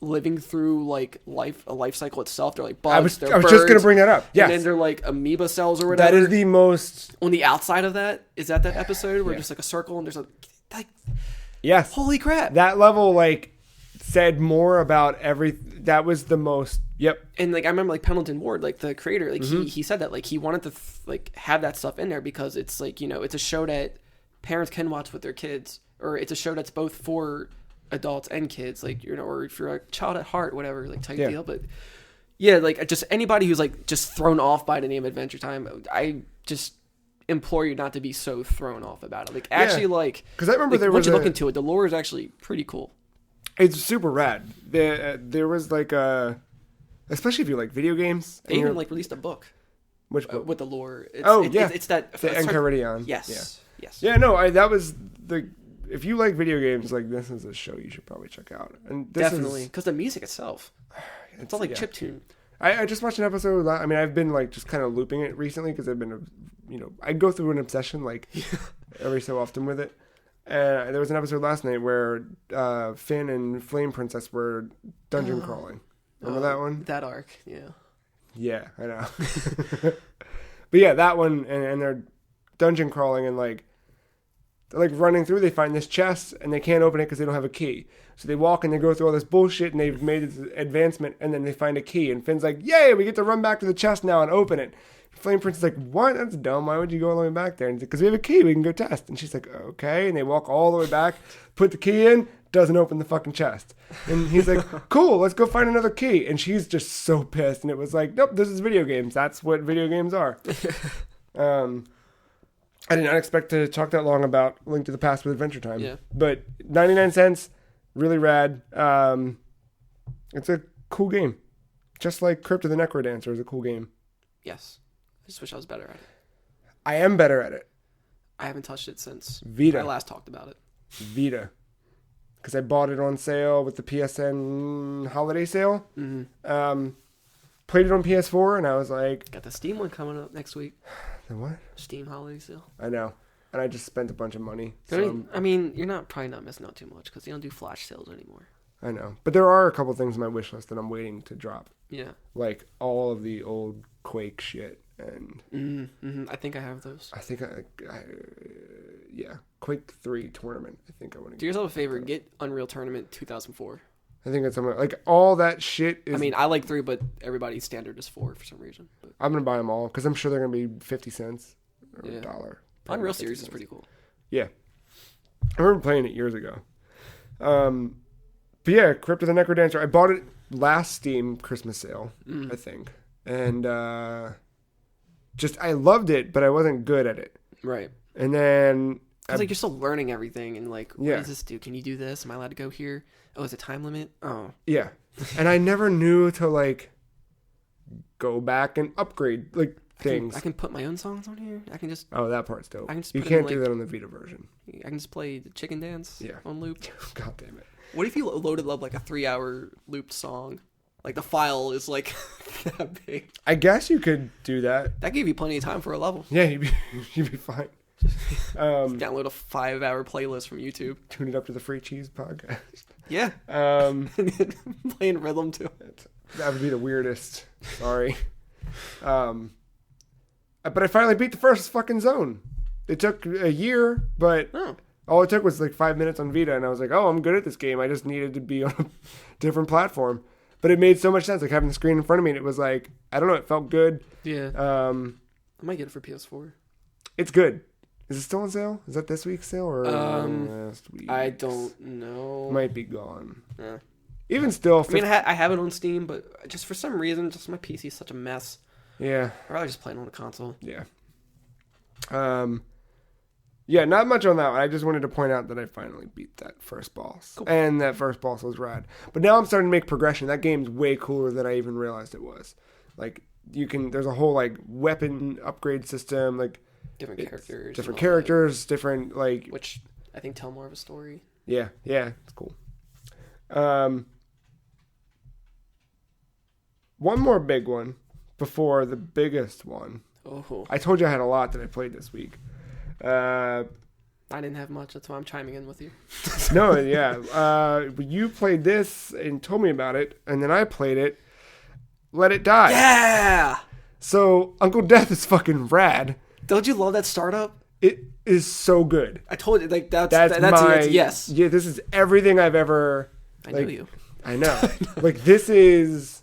living through like a life cycle itself. They're like bugs. I was just gonna bring that up. Yes. And then they're like amoeba cells or whatever. That is the most. On the outside of that, is that episode where just like a circle and there's like yes, holy crap. That level like said more about that was the most. Yep. And like I remember like Pendleton Ward, like the creator, like he said that like he wanted to like have that stuff in there because it's like, you know, it's a show that parents can watch with their kids, or it's a show that's both for adults and kids, like, you know, or if you're a child at heart, whatever, like type deal. But yeah, like just anybody who's like just thrown off by the name Adventure Time, I just implore you not to be so thrown off about it. Like actually, like, because I remember once you look into it, the lore is actually pretty cool. It's super rad. There was like especially if you like video games. They even like released a book. Which book? With the lore. It's that the Enchiridion. Yes. Yeah, no, that was the. If you like video games, like this is a show you should probably check out. And this definitely, because the music itself, it's all like chiptune. I just watched an episode. I mean, I've been like just kind of looping it recently because I've been, you know, I go through an obsession like every so often with it. And there was an episode last night where Finn and Flame Princess were dungeon crawling. Remember that one? That arc, yeah. Yeah, I know. But yeah, that one, and they're dungeon crawling and like. They're like running through, they find this chest, and they can't open it because they don't have a key. So they walk and they go through all this bullshit, and they've made this advancement, and then they find a key. And Finn's like, yay, we get to run back to the chest now and open it. Flame Prince is like, what? That's dumb. Why would you go all the way back there? And he's like, because we have a key, we can go test. And she's like, okay. And they walk all the way back, put the key in, doesn't open the fucking chest. And he's like, cool, let's go find another key. And she's just so pissed. And it was like, nope, this is video games. That's what video games are. I did not expect to talk that long about Link to the Past with Adventure Time. Yeah. But 99 cents, really rad. It's a cool game. Just like Crypt of the Necrodancer is a cool game. Yes. I just wish I was better at it. I am better at it. I haven't touched it since Vita. I last talked about it. Vita. Because I bought it on sale with the PSN holiday sale. Mm-hmm. Played it on PS4, and I was like... Got the Steam one coming up next week. The what? Steam holiday sale. I know. And I just spent a bunch of money. So I mean, you're probably not missing out too much, because they don't do flash sales anymore. I know. But there are a couple things on my wish list that I'm waiting to drop. Yeah. Like all of the old Quake shit. And I think I have those. I think yeah. Quake 3 tournament. I think I want to do yourself a favor. Get Unreal Tournament 2004. I think it's somewhere like all that shit is. I mean, I like 3, but everybody's standard is 4 for some reason. But I'm gonna buy them all because I'm sure they're gonna be 50 cents or $1. Unreal Series is pretty cool. Yeah, I remember playing it years ago. But yeah, Crypt of the Necrodancer. I bought it last Steam Christmas sale, I think, and I loved it, but I wasn't good at it. Right. And then it's like you're still learning everything, and like, what does this do? Can you do this? Am I allowed to go here? Oh, is it time limit? Oh. Yeah. And I never knew to like go back and upgrade like things. I can put my own songs on here. I can just... Oh, that part's dope. You can't do that on the Vita version. I can just play the chicken dance on loop. God damn it. What if you loaded up like a 3-hour looped song? Like the file is like that big. I guess you could do that. That gave you plenty of time for a level. Yeah, you'd be fine. Download a 5-hour playlist from YouTube. Tune it up to the Free Cheese podcast. Yeah. Playing rhythm too. That would be the weirdest. Sorry. But I finally beat the first fucking zone. It took a year, but All it took was like 5 minutes on Vita, and I was like, oh, I'm good at this game. I just needed to be on a different platform. But it made so much sense, like having the screen in front of me, and it was like, I don't know, it felt good. Yeah. I might get it for PS4. It's good. Is it still on sale? Is that this week's sale or last week? I don't know. Might be gone. Yeah. Even still, I mean, I have it on Steam, but just for some reason, just my PC is such a mess. Yeah. I'd rather just play it on a console. Yeah. Yeah, not much on that one. I just wanted to point out that I finally beat that first boss. Cool. And that first boss was rad. But now I'm starting to make progression. That game's way cooler than I even realized it was. Like, there's a whole, like, weapon upgrade system, like... Different characters, different, like... Which, I think, tell more of a story. Yeah, it's cool. One more big one before the biggest one. Oh. I told you I had a lot that I played this week. I didn't have much. That's why I'm chiming in with you. No, yeah. You played this and told me about it, and then I played it. Let It Die. Yeah! So, Uncle Death is fucking rad. Don't you love that startup? It is so good. I told you, like, that's yes. Yeah, this is everything I've ever... I know you. I know. Like, this is...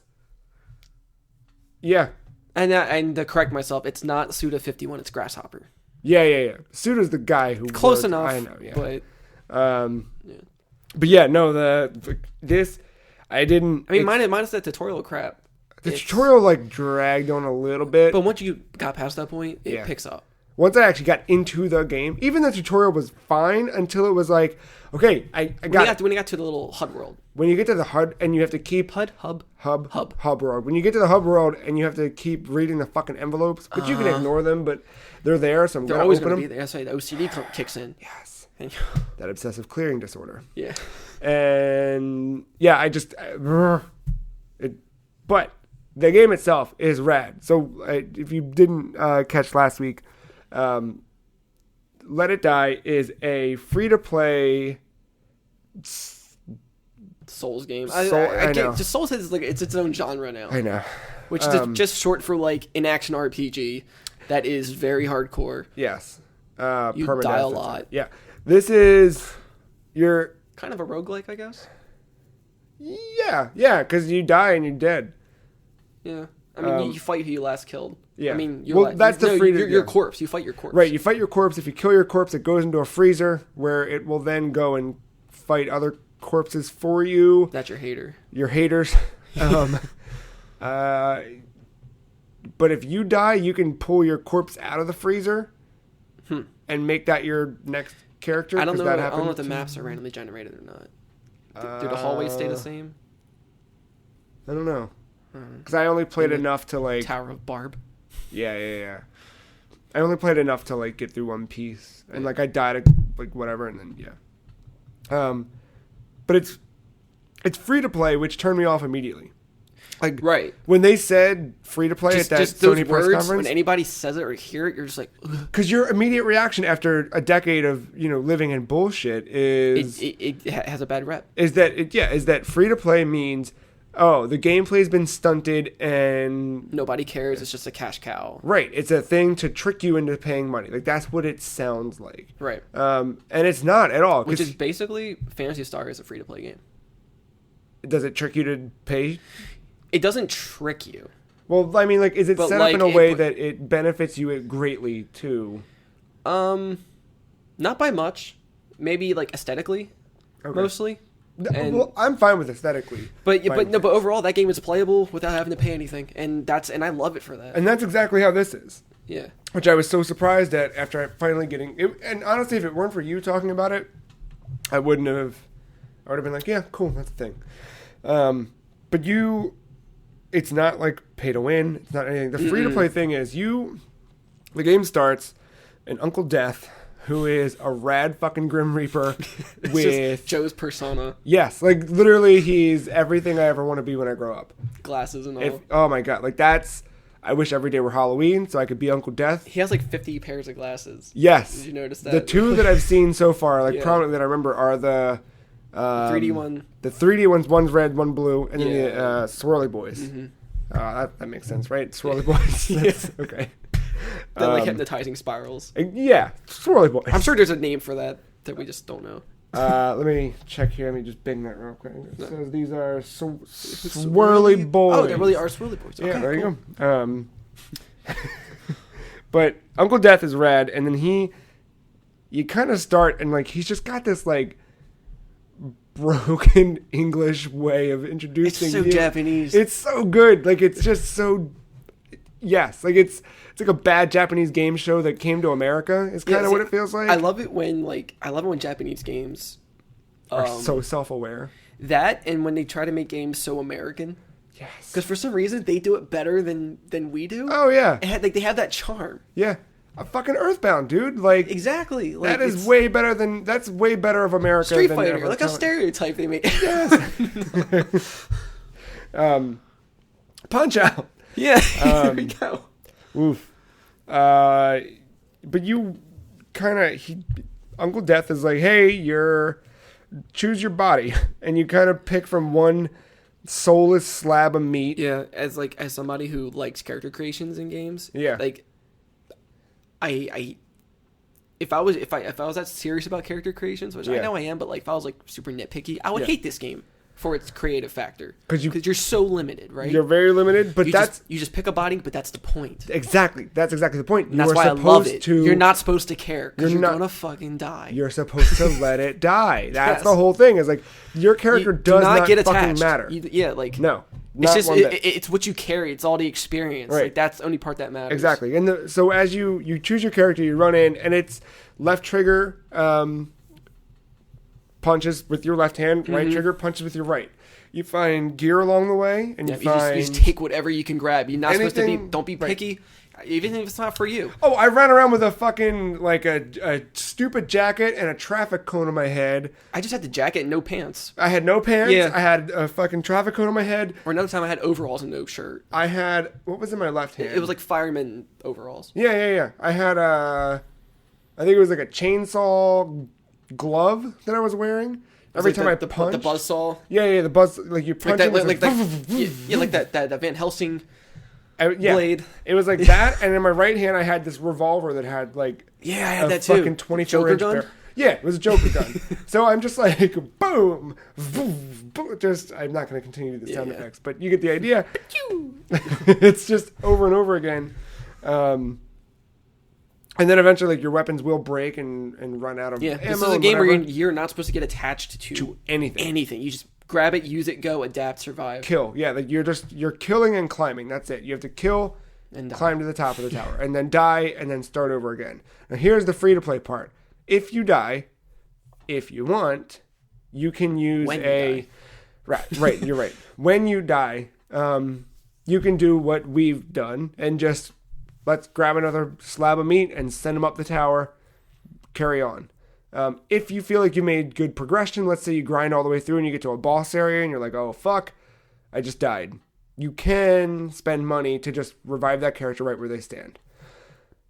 Yeah. And to correct myself, it's not Suda51, it's Grasshopper. Yeah. Suda's the guy who... Close enough. I know, yeah. But... yeah. But yeah, no, this... I didn't... I mean, minus that tutorial crap. The tutorial, like, dragged on a little bit. But once you got past that point, it picks up. Once I actually got into the game, even the tutorial was fine until it was like, okay, I got... When you got to the little HUD world. When you get to the HUD and you have to keep... Hub world. When you get to the hub world and you have to keep reading the fucking envelopes, but you can ignore them, but they're there, so they're always going to be there. That's why the OCD kicks in. Yes. That obsessive clearing disorder. Yeah. And yeah, but the game itself is rad. So if you didn't catch last week, Let It Die is a free-to-play Souls game. I know. Just Souls is like it's its own genre now. I know. Which is just short for like an action RPG that is very hardcore. Yes. You die a lot. Yeah. This is your kind of a roguelike, I guess. Yeah, because you die and you're dead. Yeah. I mean, you fight who you last killed. Yeah. I mean, that's your corpse. You fight your corpse. Right, you fight your corpse. If you kill your corpse, it goes into a freezer where it will then go and fight other corpses for you. That's your hater. Your haters. But if you die, you can pull your corpse out of the freezer and make that your next character. I don't know if the maps are randomly generated or not. Do the hallways stay the same? I don't know. Because I only played enough to like... Tower of Barb. Yeah. I only played enough to like get through one piece. And like I died like whatever and then yeah. But it's free to play, which turned me off immediately. Like right when they said free to play at that Sony press conference, when anybody says it or hear it, you're just like, because your immediate reaction after a decade of living in bullshit is it has a bad rep. Is that free to play means the gameplay's been stunted and nobody cares. It's just a cash cow. Right. It's a thing to trick you into paying money. Like that's what it sounds like. Right. And it's not at all. Which is basically Phantasy Star is a free to play game. Does it trick you to pay? It doesn't trick you. Well, I mean, like, is it set up in a way that it benefits you greatly too? Not by much. Maybe like aesthetically, mostly. Well, I'm fine with aesthetically. But overall, that game is playable without having to pay anything, and I love it for that. And that's exactly how this is. Yeah. Which I was so surprised at after finally getting it. And honestly, if it weren't for you talking about it, I would have been like, yeah, cool, that's the thing. But it's not like pay to win. It's not anything. The free to play thing is the game starts and Uncle Death, who is a rad fucking Grim Reaper with Joe's persona. Yes, like literally he's everything I ever want to be when I grow up. Glasses and all. Oh my god, like that's... I wish every day were Halloween so I could be Uncle Death. He has like 50 pairs of glasses. Yes. Did you notice that? The two that I've seen so far, prominently that I remember, are the 3D one. The 3D ones, one's red, one blue, and then the Swirly boys. Mm-hmm. That makes sense, right? Swirly boys. Okay. They're like hypnotizing spirals. Yeah, Swirly boys. I'm sure there's a name for that. that we just don't know. Let me check here. Let me just bing that real quick. It says these are Swirly boys. Oh, they really are Swirly boys. Okay, yeah, there you go. But Uncle Death is rad, and then you kind of start, and like he's just got this like broken English way of introducing. It's so Japanese. It's so good. Like it's just so. Yes, like it's like a bad Japanese game show that came to America. Is kind of what it feels like. I love it when Japanese games are so self-aware. That and when they try to make games so American. Yes. Because for some reason they do it better than we do. Oh yeah. They have that charm. Yeah. A fucking Earthbound, dude. Like exactly. Like, that's way better of America. Street than Fighter, like a stereotype they make. Yes. Punch Out. Yeah, here we go. Oof. But you kind of Uncle Death is like, hey, choose your body, and you kind of pick from one soulless slab of meat. Yeah, as somebody who likes character creations in games. Yeah, like if I was that serious about character creations, which I know I am, but like if I was like super nitpicky, I would hate this game for its creative factor because you're so limited, right? You're very limited, but you just pick a body, but that's the point. Exactly, that's exactly the point. And that's why I love it. You're not supposed to care because you're gonna fucking die. You're supposed to let it die. That's the whole thing. Is like your character does not get attached. Fucking matter. No. It's just it's what you carry. It's all the experience. Right. Like that's the only part that matters. Exactly. And so as you choose your character, you run in, and it's left trigger punches with your left hand, right trigger punches with your right. You find gear along the way, and you just take whatever you can grab. You're not supposed to be. Don't be picky. Even if it's not for you. Oh, I ran around with a fucking, like, a stupid jacket and a traffic cone on my head. I just had the jacket and no pants. I had no pants. Yeah. I had a fucking traffic cone on my head. Or another time I had overalls and no shirt. I had, what was in my left hand? It was like fireman overalls. Yeah. I had I think it was like a chainsaw glove that I was wearing. Every time I punched. The buzzsaw. Yeah, the buzz, like you punch like that Van Helsing blade. It was like that, and in my right hand I had this revolver that had like I had that too. Fucking 24-inch gun. Yeah, it was a Joker gun. So I'm just like boom, boom, boom. Just I'm not going to continue the sound effects, but you get the idea. It's just over and over again, and then eventually like your weapons will break and run out of ammo. This is a game where you're not supposed to get attached to anything. Anything. You just grab it, use it, go, adapt, survive. Kill. Yeah, like you're killing and climbing. That's it. You have to kill and climb to the top of the tower, and then die, and then start over again. Now here's the free-to-play part. If you die, if you want, you can use Right, you're right. When you die, you can do what we've done, and just let's grab another slab of meat and send them up the tower, carry on. If you feel like you made good progression, let's say you grind all the way through and you get to a boss area and you're like, oh, fuck, I just died. You can spend money to just revive that character right where they stand.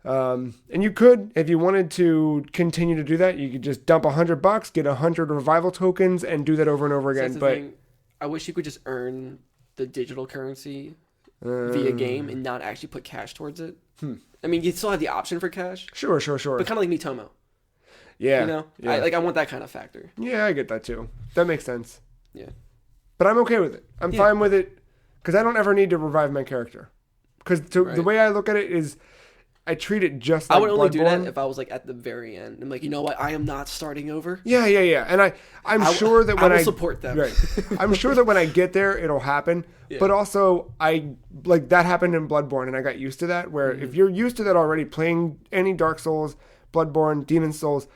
And you could, if you wanted to continue to do that, you could just dump $100, get 100 revival tokens, and do that over and over again. But I wish you could just earn the digital currency via game and not actually put cash towards it. I mean, you still have the option for cash. Sure. But kind of like Miitomo. Yeah. You know? Yeah. I want that kind of factor. Yeah, I get that too. That makes sense. Yeah. But I'm okay with it. I'm fine with it because I don't ever need to revive my character. Because the way I look at it is I treat it just like I would only Bloodborne. do that if I was like at the very end. I'm like, you know what? I am not starting over. Yeah. And I'm sure that when I will support them. Right. I'm sure that when I get there, it'll happen. Yeah. But also, that happened in Bloodborne, and I got used to that. Where if you're used to that already, playing any Dark Souls, Bloodborne, Demon Souls,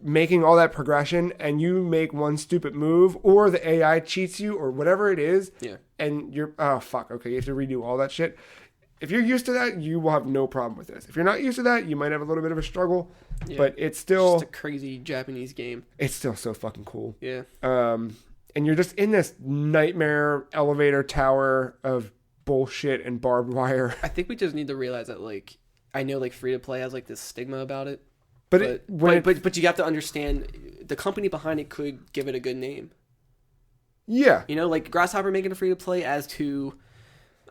making all that progression, and you make one stupid move, or the AI cheats you, or whatever it is, and you're you have to redo all that shit. If you're used to that, you will have no problem with this. If you're not used to that, you might have a little bit of a struggle, but it's still just a crazy Japanese game. It's still so fucking cool. Yeah. And you're just in this nightmare elevator tower of bullshit and barbed wire. I think we just need to realize that, like, I know like free to play has like this stigma about it. But you have to understand the company behind it could give it a good name. Yeah. You know, like Grasshopper making a free to play as to,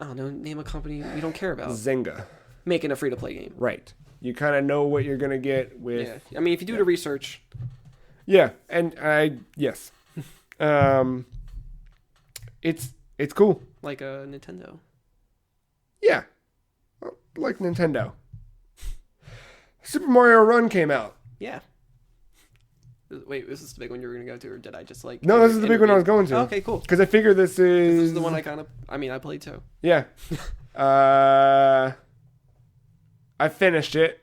I don't know, name a company we don't care about. Zynga. Making a free to play game. Right. You kind of know what you're going to get with. Yeah. I mean, if you do the research, Yeah, and yes. It's cool. Like a Nintendo. Yeah. Like Nintendo. Super Mario Run came out. Yeah. Wait, was this the big one you were going to go to, or did I just like... No, this is the big one I was going to. Oh, okay, cool. Because I figure this is the one I played too. Yeah. I finished it.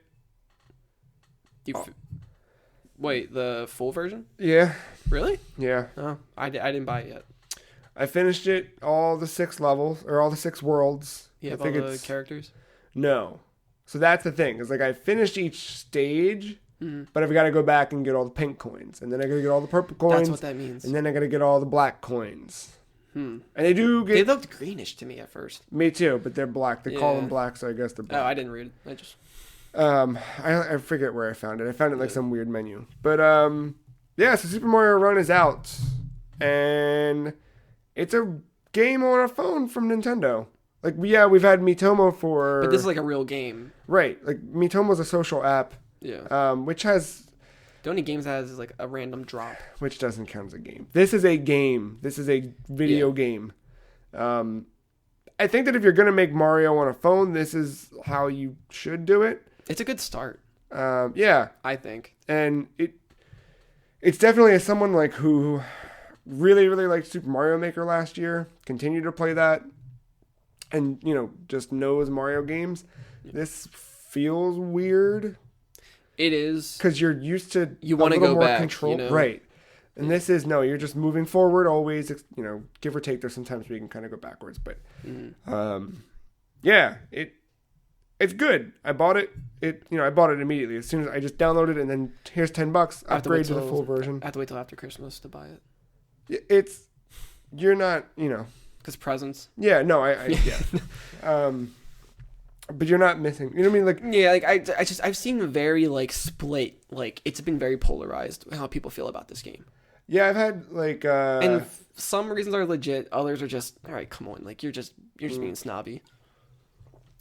Wait, the full version? Yeah. Really? Yeah. Oh, I didn't buy it yet. I finished it, all the 6 levels, or all the 6 worlds. You have all the characters? No. So that's the thing. It's like I finished each stage, but I've got to go back and get all the pink coins. And then I got to get all the purple coins. That's what that means. And then I got to get all the black coins. And they do get... They looked greenish to me at first. Me too, but they're black. They call them black, so I guess they're black. Oh, I didn't read it. I just... I forget where I found it. I found it like some weird menu. But, yeah, so Super Mario Run is out. And it's a game on a phone from Nintendo. Like, yeah, we've had Miitomo for... But this is like a real game. Right. Like, Miitomo's a social app. Yeah. Which has... The only games it has is like a random drop. Which doesn't count as a game. This is a game. This is a video game. I think that if you're going to make Mario on a phone, this is how you should do it. It's a good start. Yeah. I think. And it's definitely as someone like who really, really liked Super Mario Maker last year, continued to play that, and, you know, just knows Mario games. This feels weird. It is. Because you're used to you want to go more back, control. You know? Right. And this is, no, you're just moving forward always, you know, give or take. There's sometimes we can kind of go backwards. But, yeah, it's good. I bought it. I bought it immediately. As soon as I just downloaded it, and then here's $10, upgrade to the full version. I have to wait till after Christmas to buy it. You're not, you know. Because presents. Yeah, no, yeah. But you're not missing. You know what I mean? Like, yeah, like I've seen very like split. Like it's been very polarized how people feel about this game. Yeah, I've had like, and some reasons are legit. Others are just, all right, come on, like you're just being snobby.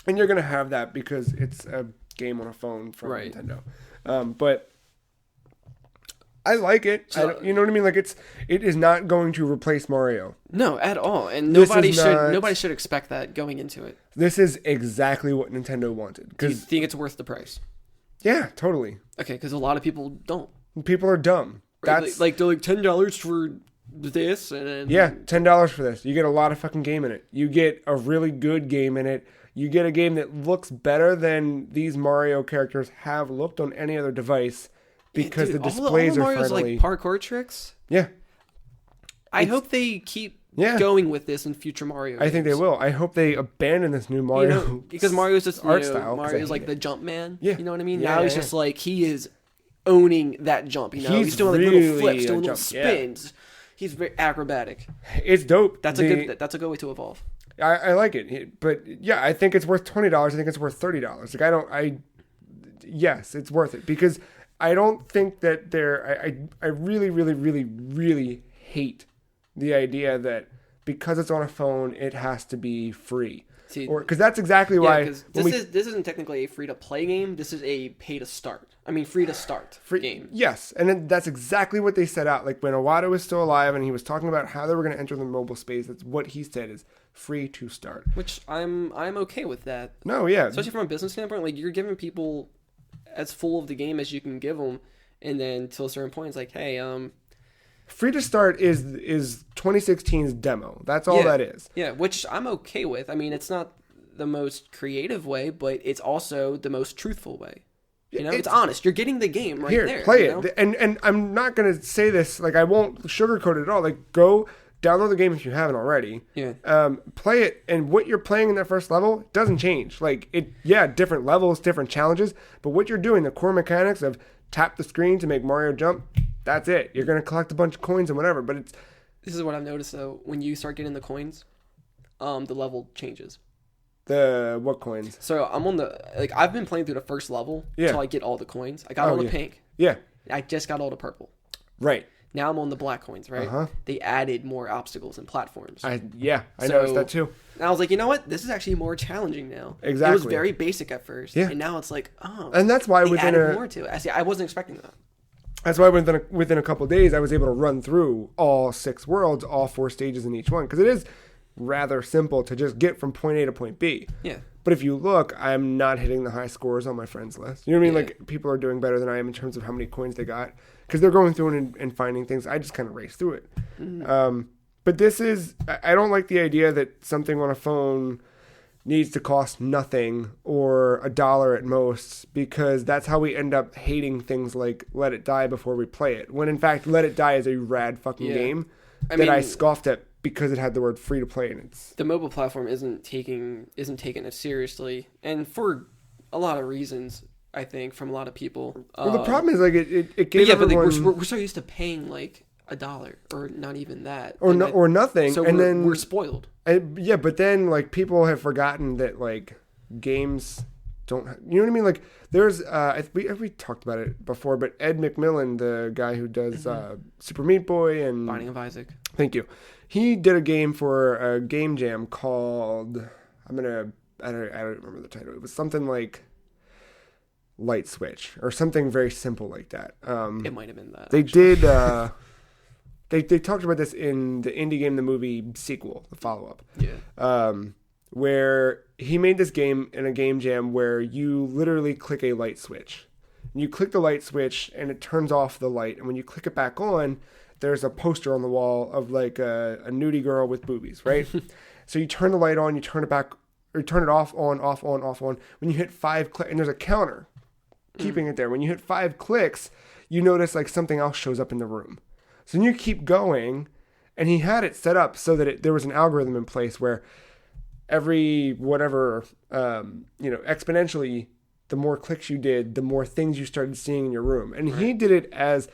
And you're gonna have that because it's a game on a phone from Nintendo. But I like it. You know what I mean? Like it is not going to replace Mario. No, at all. And nobody should expect that going into it. This is exactly what Nintendo wanted. Do you think it's worth the price? Yeah, totally. Okay, because a lot of people don't. People are dumb. Right? That's like they're like $10 for this, and then... Yeah, $10 for this. You get a lot of fucking game in it. You get a really good game in it. You get a game that looks better than these Mario characters have looked on any other device. Because the displays all Mario's are finally... like parkour tricks. Yeah. I hope they keep going with this in future Mario games. I think they will. I hope they abandon this new Mario because Mario's just art style. Mario's like the jump man. Yeah. You know what I mean? Yeah, now he's just like, he is owning that jump. You know, he's doing like little flips, doing little spins. Yeah. He's very acrobatic. It's dope. That's a good way to evolve. I like it. But yeah, I think it's worth $20. I think it's worth $30. Like yes, it's worth it because I don't think that I really, really, really, really hate the idea that because it's on a phone, it has to be free. Because that's exactly why. This isn't technically a free to play game. This is a pay to start. I mean, free to start game. Yes, and then that's exactly what they set out. Like when Iwata was still alive, and he was talking about how they were going to enter the mobile space. That's what he said is free to start. Which I'm okay with that. No, yeah, especially from a business standpoint. Like you're giving people as full of the game as you can give them, and then till a certain point, it's like, hey, free to start is 2016's demo. That's all that is. Yeah, which I'm okay with. I mean, it's not the most creative way, but it's also the most truthful way. You know, it's honest. You're getting the game right there. Play it. And I'm not going to say this, like, I won't sugarcoat it at all. Like, go download the game if you haven't already. Yeah. Play it, and what you're playing in that first level doesn't change. Like, different levels, different challenges, but what you're doing, the core mechanics of tap the screen to make Mario jump, that's it. You're going to collect a bunch of coins and whatever, but it's... This is what I've noticed, though. When you start getting the coins, the level changes. What coins? So I'm on I've been playing through the first level until I get all the coins. I got all the pink. Yeah. I just got all the purple. Right. Now I'm on the black coins, right? Uh-huh. They added more obstacles and platforms. I noticed that too. And I was like, you know what? This is actually more challenging now. Exactly. It was very basic at first. Yeah. And now it's like, oh. And that's why they added more to it. I wasn't expecting that. That's why within a couple of days, I was able to run through all 6 worlds, all 4 stages in each one. Because it is rather simple to just get from point A to point B. Yeah. But if you look, I'm not hitting the high scores on my friends list. You know what I mean? Like, people are doing better than I am in terms of how many coins they got. Because they're going through and finding things. I just kind of race through it. Mm-hmm. But this is... I don't like the idea that something on a phone needs to cost nothing or $1 at most, because that's how we end up hating things like Let It Die before we play it. When in fact, Let It Die is a rad fucking game I scoffed at because it had the word free to play in it. The mobile platform isn't taking it seriously, and for a lot of reasons, I think, from a lot of people. Well, the problem is like it gave everyone... but like, we're so used to paying like $1 or not even that, or nothing, so and then we're spoiled. But then like people have forgotten that like games don't. You know what I mean? Like there's we talked about it before, but Ed McMillan, the guy who does Super Meat Boy and Binding of Isaac. Thank you. He did a game for a game jam called I don't remember the title. It was something like Light Switch or something very simple like that. It might have been that. They did. They talked about this in the Indie Game the Movie sequel, the follow-up. Yeah. Where he made this game in a game jam where you literally click a light switch. And you click the light switch and it turns off the light. And when you click it back on, there's a poster on the wall of like a nudie girl with boobies, right? So you turn the light on, you turn it back, or turn it off, on, off, on, off, on. When you hit 5 clicks, and there's a counter keeping it there. When you hit 5 clicks, you notice like something else shows up in the room. So then you keep going, and he had it set up so that there was an algorithm in place where every whatever, exponentially, the more clicks you did, the more things you started seeing in your room. And he did it as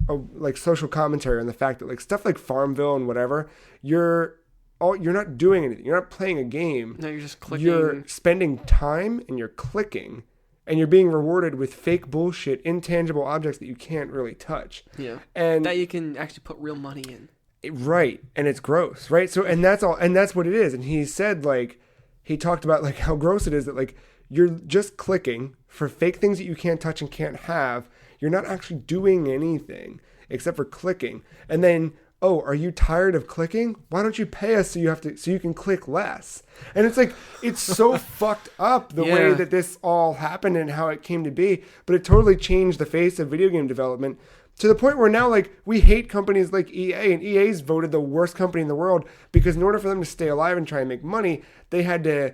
a like social commentary on the fact that like stuff like Farmville and whatever, you're not doing anything. You're not playing a game. No, you're just clicking. You're spending time and you're clicking. And you're being rewarded with fake bullshit, intangible objects that you can't really touch. Yeah. And that you can actually put real money in. Right. And it's gross, right? So, and that's all, and that's what it is. And he said, like, he talked about, like, how gross it is that, like, you're just clicking for fake things that you can't touch and can't have. You're not actually doing anything except for clicking. And then, oh, are you tired of clicking? Why don't you pay us so you can click less? And it's like, it's so fucked up the way that this all happened and how it came to be. But it totally changed the face of video game development to the point where now, like, we hate companies like EA, and EA's voted the worst company in the world because in order for them to stay alive and try and make money, they had to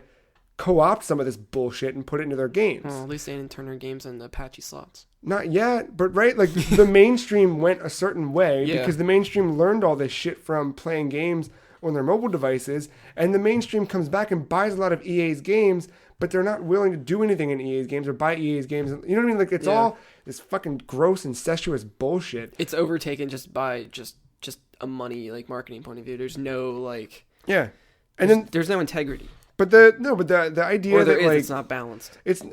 co-opt some of this bullshit and put it into their games. Well, at least they didn't turn their games into Apache slots. Not yet, but right, like the mainstream went a certain way because the mainstream learned all this shit from playing games on their mobile devices, and the mainstream comes back and buys a lot of EA's games, but they're not willing to do anything in EA's games or buy EA's games. You know what I mean? Like it's all this fucking gross, incestuous bullshit. It's overtaken just by just a money like marketing point of view. There's no like and then there's no integrity. But the idea or there that is, like it's not balanced. It's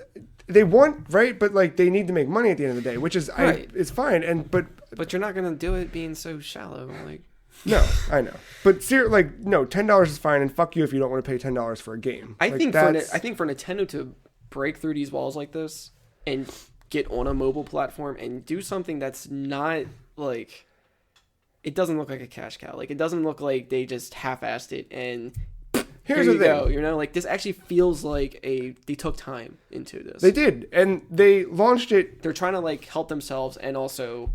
they want right, but like they need to make money at the end of the day, which is it's fine. And but you're not gonna do it being so shallow, like. No, I know, but no, $10 is fine, and fuck you if you don't want to pay $10 for a game. I think for Nintendo to break through these walls like this and get on a mobile platform and do something that's not like, it doesn't look like a cash cow. Like it doesn't look like they just half-assed it and. Here's the thing. Go. You know, like this actually feels like they took time into this. They did, and they launched it. They're trying to like help themselves and also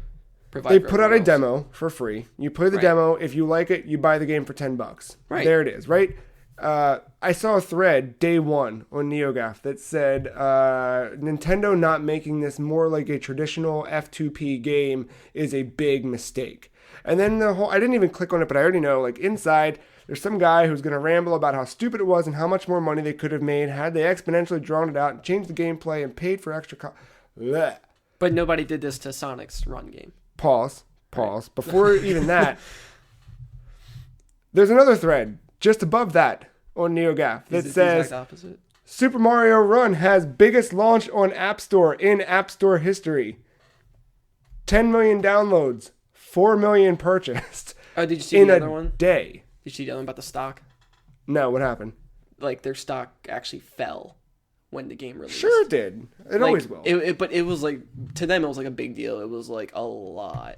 provide. They put out a demo for free. You play the demo. If you like it, you buy the game for $10. Right there it is. Right. I saw a thread day one on NeoGAF that said Nintendo not making this more like a traditional F2P game is a big mistake. And then I didn't even click on it, but I already know like inside. There's some guy who's going to ramble about how stupid it was and how much more money they could have made had they exponentially drawn it out and changed the gameplay and paid for extra But nobody did this to Sonic's run game. Pause. Right. Before even that, there's another thread just above that on NeoGAF that says Super Mario Run has biggest launch on App Store in App Store history. 10 million downloads, 4 million purchased. Oh, did you see the other one? In a day. Did you see the other one about the stock? No, what happened? Like their stock actually fell when the game released. Sure it did. It always will. But it was like, to them it was like a big deal. It was like a lot.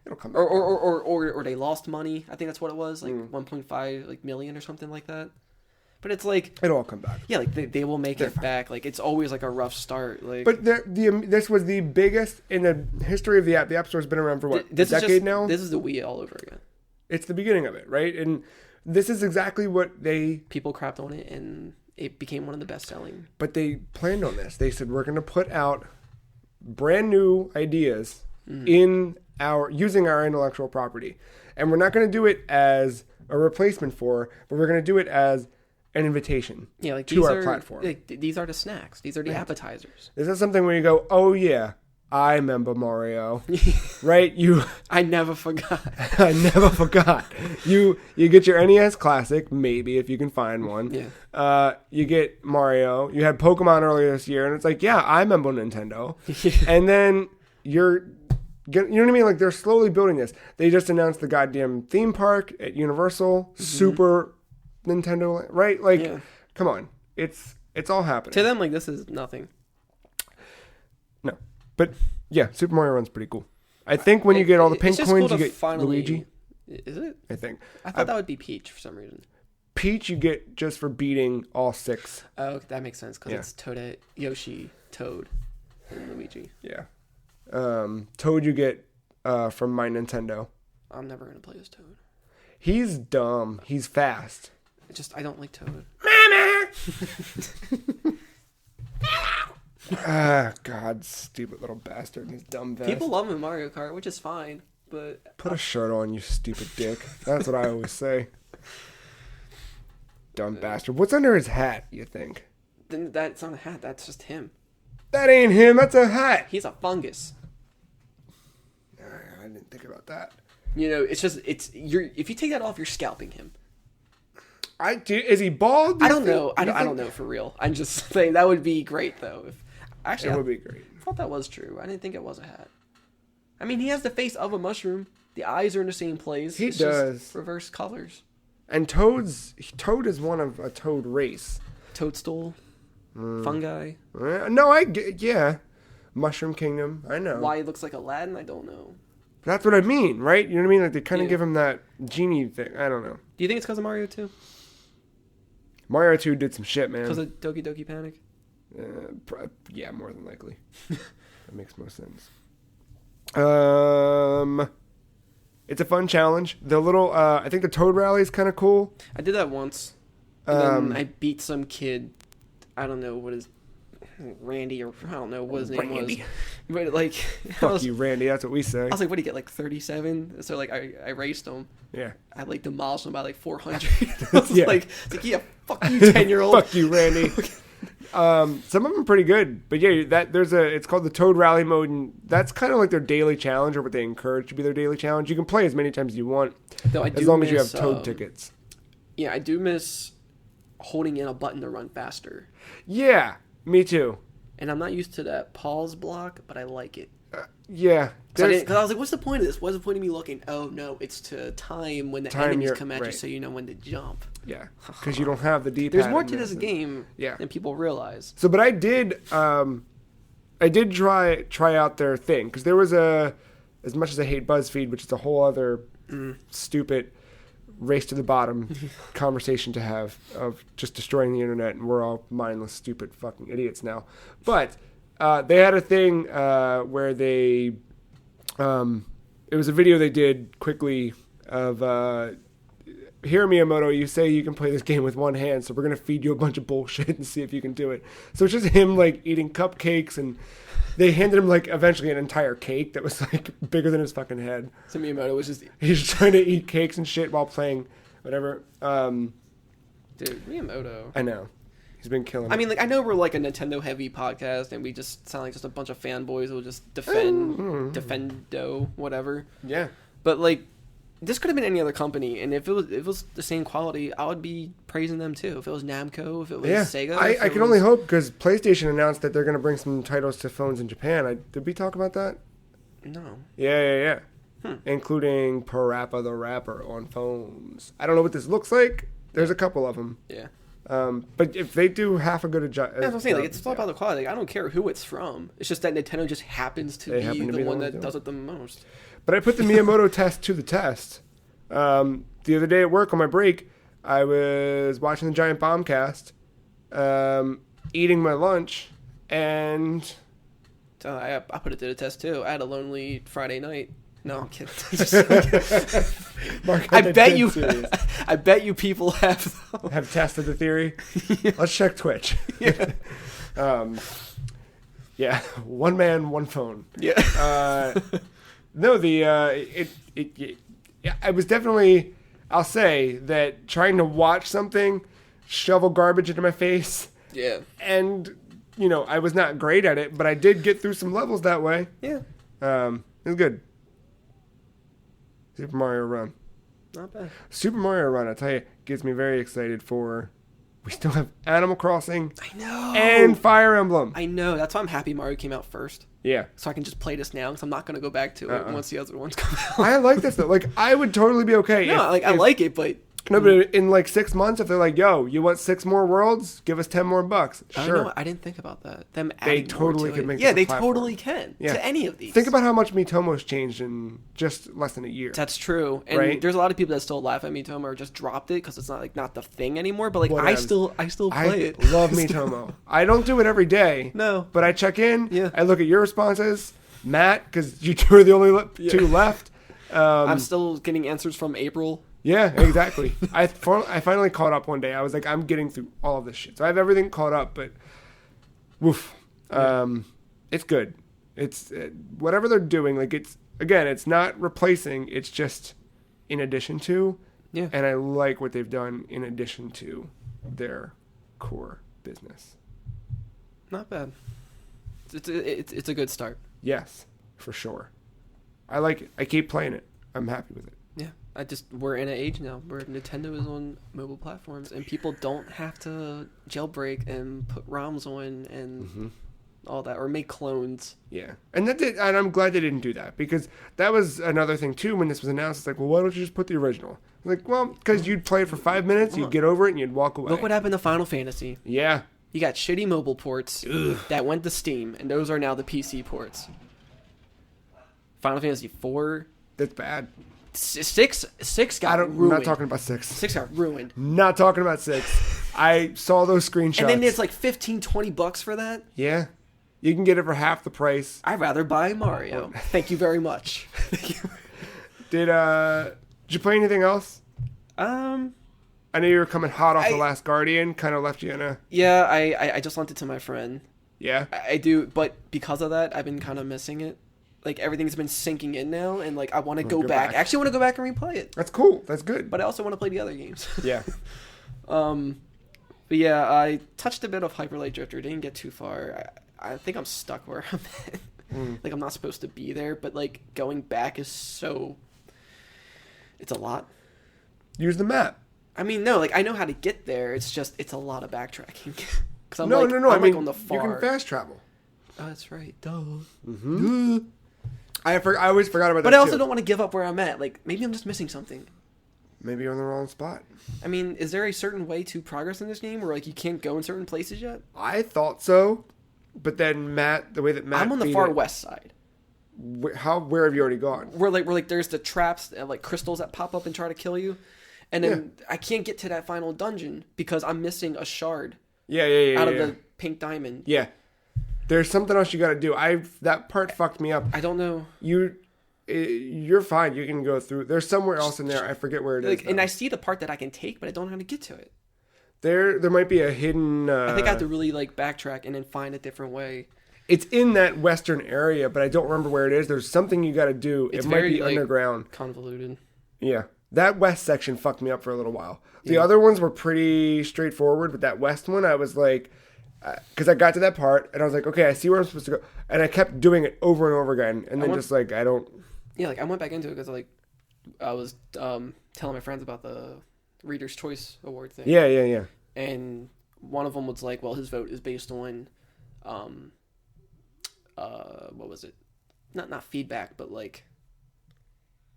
It'll come back. Or they lost money. I think that's what it was, like 1.5 million or something like that. But it's like it'll all come back. Yeah, like they will make it back. Like it's always like a rough start. Like, but this was the biggest in the history of the app. The App Store's been around for what, a decade now? This is the Wii all over again. It's the beginning of it, right? And this is exactly what people crapped on it, and it became one of the best selling. But they planned on this. They said, we're going to put out brand new ideas in using our intellectual property, and we're not going to do it as a replacement for, but we're going to do it as an invitation to our platform. Like, these are the snacks. These are the appetizers. This is something where you go, oh yeah, I remember Mario, right? I never forgot. I never forgot. You get your NES Classic, maybe if you can find one. Yeah. You get Mario. You had Pokemon earlier this year, and it's like, yeah, I remember Nintendo. And then you know what I mean? Like, they're slowly building this. They just announced the goddamn theme park at Universal, Super Nintendo, right? Like, come on, it's all happening. To them, like, this is nothing. No, but yeah, Super Mario Run's pretty cool. I think when you get all the pink coins, cool you get Luigi. Is it? I think. I thought that would be Peach for some reason. Peach you get just for beating all 6. Oh, that makes sense because it's Toadette, Yoshi, Toad, and Luigi. Yeah. Toad you get from My Nintendo. I'm never gonna play as Toad. He's dumb. He's fast. I don't like Toad. Ah, God, stupid little bastard and his dumb vest. People love him in Mario Kart, which is fine, but put a shirt on, you stupid dick. That's what I always say. Dumb bastard. What's under his hat, you think? Then that's not a hat. That's just him. That ain't him. That's a hat. He's a fungus. I didn't think about that. You know, if you take that off, you're scalping him. Is he bald? I don't know. I don't know for real. I'm just saying that would be great though. It would be great. I thought that was true. I didn't think it was a hat. I mean, he has the face of a mushroom. The eyes are in the same place. He does. Just reverse colors. And Toad is one of a Toad race. Toadstool, fungi. No, yeah. Mushroom Kingdom. I know. Why he looks like Aladdin, I don't know. That's what I mean, right? You know what I mean? Like, they kind of give him that genie thing. I don't know. Do you think it's because of Mario 2? Mario 2 did some shit, man. Because of Doki Doki Panic? Yeah, more than likely. That makes most sense. It's a fun challenge. The little, I think the Toad Rally is kind of cool. I did that once. And then I beat some kid. I don't know what his Randy, or I don't know what his name was. But like, fuck you, Randy. That's what we say. I was like, what did he get? Like 37? So like, I raced him. Yeah. I like demolished him by like 400. I was like, yeah, fuck you, 10-year-old. Fuck you, Randy. Some of them are pretty good, but yeah, it's called the Toad Rally mode, and that's kind of like their daily challenge, or what they encourage to be their daily challenge. You can play as many times as you want, as long as you have Toad tickets. Yeah, I do miss holding in a button to run faster. Yeah, me too. And I'm not used to that pause block, but I like it. Yeah. Because I was like, what's the point of this? What's the point of me looking? Oh, no, it's to time when the enemies come at you so you know when to jump. Yeah, because you don't have the D-pad. There's more to this game than people realize. So, but I did try out their thing, because there was as much as I hate BuzzFeed, which is a whole other stupid race to the bottom conversation to have of just destroying the internet, and we're all mindless, stupid fucking idiots now. But they had a thing where they, it was a video they did quickly of, here, Miyamoto, you say you can play this game with one hand, so we're going to feed you a bunch of bullshit and see if you can do it. So it's just him, like, eating cupcakes, and they handed him, like, eventually an entire cake that was, like, bigger than his fucking head. So Miyamoto was just... He's trying to eat cakes and shit while playing whatever. Dude, Miyamoto. I know. He's been killing it. I mean, like, I know we're, like, a Nintendo-heavy podcast, and we just sound like just a bunch of fanboys who will just defendo, whatever. Yeah. But, like... This could have been any other company, and if it was the same quality, I would be praising them too. If it was Namco, if it was Sega, I can only hope, because PlayStation announced that they're going to bring some titles to phones in Japan. Did we talk about that? No. Yeah. Including Parappa the Rapper on phones. I don't know what this looks like. There's a couple of them. Yeah. But if they do half a good job, that's what I'm saying. Like, it's all about the quality. Like, I don't care who it's from. It's just that Nintendo just happens to be the one that does it the most. But I put the Miyamoto test to the test. The other day at work on my break, I was watching the Giant Bombcast, eating my lunch, and I put it to the test too. I had a lonely Friday night. No, I'm kidding. Marc, I bet you people have tested the theory. Yeah. Let's check Twitch. Yeah. Yeah. One man, one phone. Yeah. No, I was definitely. I'll say that trying to watch something shovel garbage into my face. Yeah. And I was not great at it, but I did get through some levels that way. Yeah. It was good. Super Mario Run. Not bad. Super Mario Run, I tell you, gets me very excited for... We still have Animal Crossing. I know. And Fire Emblem. I know. That's why I'm happy Mario came out first. Yeah. So I can just play this now, because I'm not going to go back to it once the other ones come out. I like this, though. Like, I would totally be okay. No, I like it, but... No, but in like 6 months, if they're like, yo, you want 6 more worlds? Give us 10 more bucks. Sure. No, I didn't think about that. Them they adding totally more to could it. make Yeah, this a they platform. totally can. To any of these. Think about how much Mitomo's changed in just less than a year. That's true. And there's a lot of people that still laugh at Mitomo or just dropped it because it's not the thing anymore. But like, I still play it. I love Mitomo. I don't do it every day. No. But I check in. Yeah. I look at your responses. Matt, because you two are the only two left. I'm still getting answers from April. Yeah, exactly. I finally caught up one day. I was like, I'm getting through all of this shit. So I have everything caught up, but woof. It's good. It's whatever they're doing. Like, it's not replacing. It's just in addition to. Yeah. And I like what they've done in addition to their core business. Not bad. It's a good start. Yes, for sure. I like it. I keep playing it. I'm happy with it. Yeah. We're in an age now where Nintendo is on mobile platforms and people don't have to jailbreak and put ROMs on and all that or make clones. Yeah. And I'm glad they didn't do that because that was another thing too when this was announced. It's like, well, why don't you just put the original? Like, well, because you'd play it for 5 minutes, you'd get over it, and you'd walk away. Look what happened to Final Fantasy. Yeah. You got shitty mobile ports that went to Steam, and those are now the PC ports. Final Fantasy 4. That's bad. 6 got ruined. I'm not talking about 6. 6 got ruined. Not talking about 6. I saw those screenshots. And then it's like $15-$20 for that? Yeah. You can get it for half the price. I'd rather buy Mario. Thank you very much. Thank you. Did you play anything else? I know you were coming hot off The Last Guardian. Kind of left you in a... Yeah, I just lent it to my friend. Yeah? I do, but because of that, I've been kind of missing it. Like, everything's been sinking in now, and, like, I want to go back. I actually want to go back and replay it. That's cool. That's good. But I also want to play the other games. Yeah. But, yeah, I touched a bit of Hyper Light Drifter. Didn't get too far. I think I'm stuck where I'm at. Like, I'm not supposed to be there, but, like, going back is so... It's a lot. Use the map. I mean, no, like, I know how to get there. It's just, it's a lot of backtracking. Cause I'm no. I mean, on the far... you can fast travel. Oh, that's right. Duh. Mm-hmm. I always forgot about that, but I also don't want to give up where I'm at. Like, maybe I'm just missing something. Maybe you're in the wrong spot. I mean, is there a certain way to progress in this game where, like, you can't go in certain places yet? I thought so, but then the way that Matt... I'm on the far west side. Where have you already gone? Where there's the traps, like, crystals that pop up and try to kill you. And then I can't get to that final dungeon because I'm missing a shard. Yeah. Out of the pink diamond. Yeah. There's something else you got to do. That part fucked me up. I don't know. You're fine. You can go through. There's somewhere else in there. I forget where it is. And I see the part that I can take, but I don't know how to get to it. There might be a hidden... I think I have to really, like, backtrack and then find a different way. It's in that western area, but I don't remember where it is. There's something you got to do. It might be underground. Convoluted. Yeah. That west section fucked me up for a little while. The other ones were pretty straightforward, but that west one, I was like... Because I got to that part, and I was like, okay, I see where I'm supposed to go. And I kept doing it over and over again, and then I don't... Yeah, like, I went back into it because, like, I was telling my friends about the Reader's Choice Award thing. Yeah. And one of them was like, well, his vote is based on, what was it? Not feedback, but, like,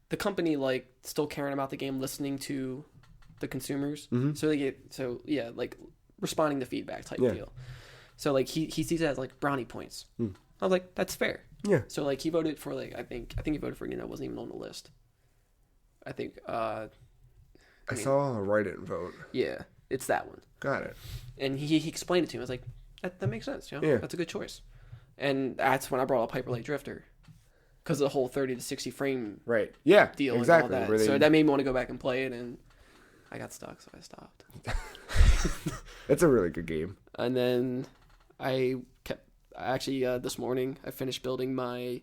the company, like, still caring about the game, listening to the consumers. Mm-hmm. So, like, responding to feedback type deal. So like he sees it as like brownie points. I was like, that's fair. Yeah. So like he voted for like I think he voted for a game that wasn't even on the list. I think I saw a write-in vote. Yeah, it's that one. Got it. And he explained it to me. I was like, that makes sense. You know? Yeah. That's a good choice. And that's when I brought up Hyper Light Drifter. Because of the whole 30 to 60 frame deal exactly. and all that. So that made me want to go back and play it, and I got stuck, so I stopped. It's a really good game. And then this morning, I finished building my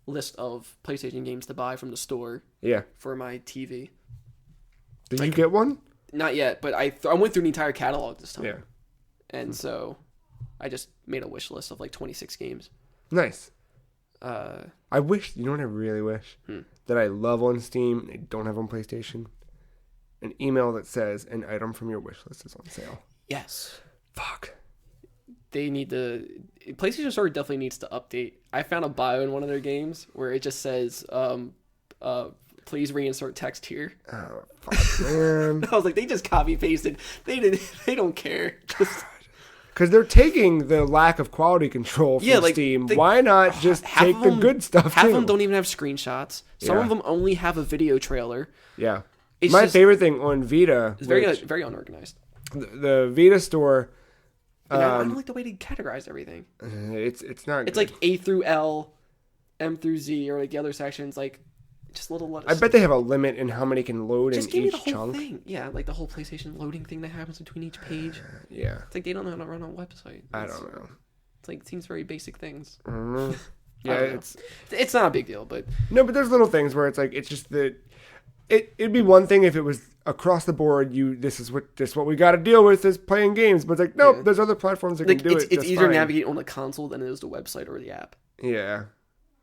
list of PlayStation games to buy from the store. Yeah. For my TV. Did you get one? Not yet, but I went through the entire catalog this time. Yeah. And so I just made a wish list of like 26 games. Nice. I wish, you know what I really wish? That I love on Steam and I don't have on PlayStation? An email that says an item from your wish list is on sale. Yes. Fuck. They need to... PlayStation Store definitely needs to update. I found a bio in one of their games where it just says, please reinsert text here. Oh, fuck, man. I was like, they just copy-pasted. They don't care. Because they're taking the lack of quality control from Steam. Why not just take the good stuff, Half of them don't even have screenshots. Some of them only have a video trailer. Yeah. My favorite thing on Vita... It's very unorganized. The Vita store... I don't like the way they categorize everything. It's not It's good. like A through L, M through Z, or like the other sections, like... Just little letters. I bet they have a limit in how many can load just in give each me the whole chunk. Thing. Yeah, like the whole PlayStation loading thing that happens between each page. Yeah. It's like they don't know how to run a website. I don't know. It's like, it seems very basic things. Yeah, it's not a big deal, but... No, but there's little things where it's like, it's just that... It'd be one thing if it was across the board, this is what we got to deal with is playing games. But it's like, nope, there's other platforms that can do it. It's easier to navigate on a console than it is the website or the app. Yeah.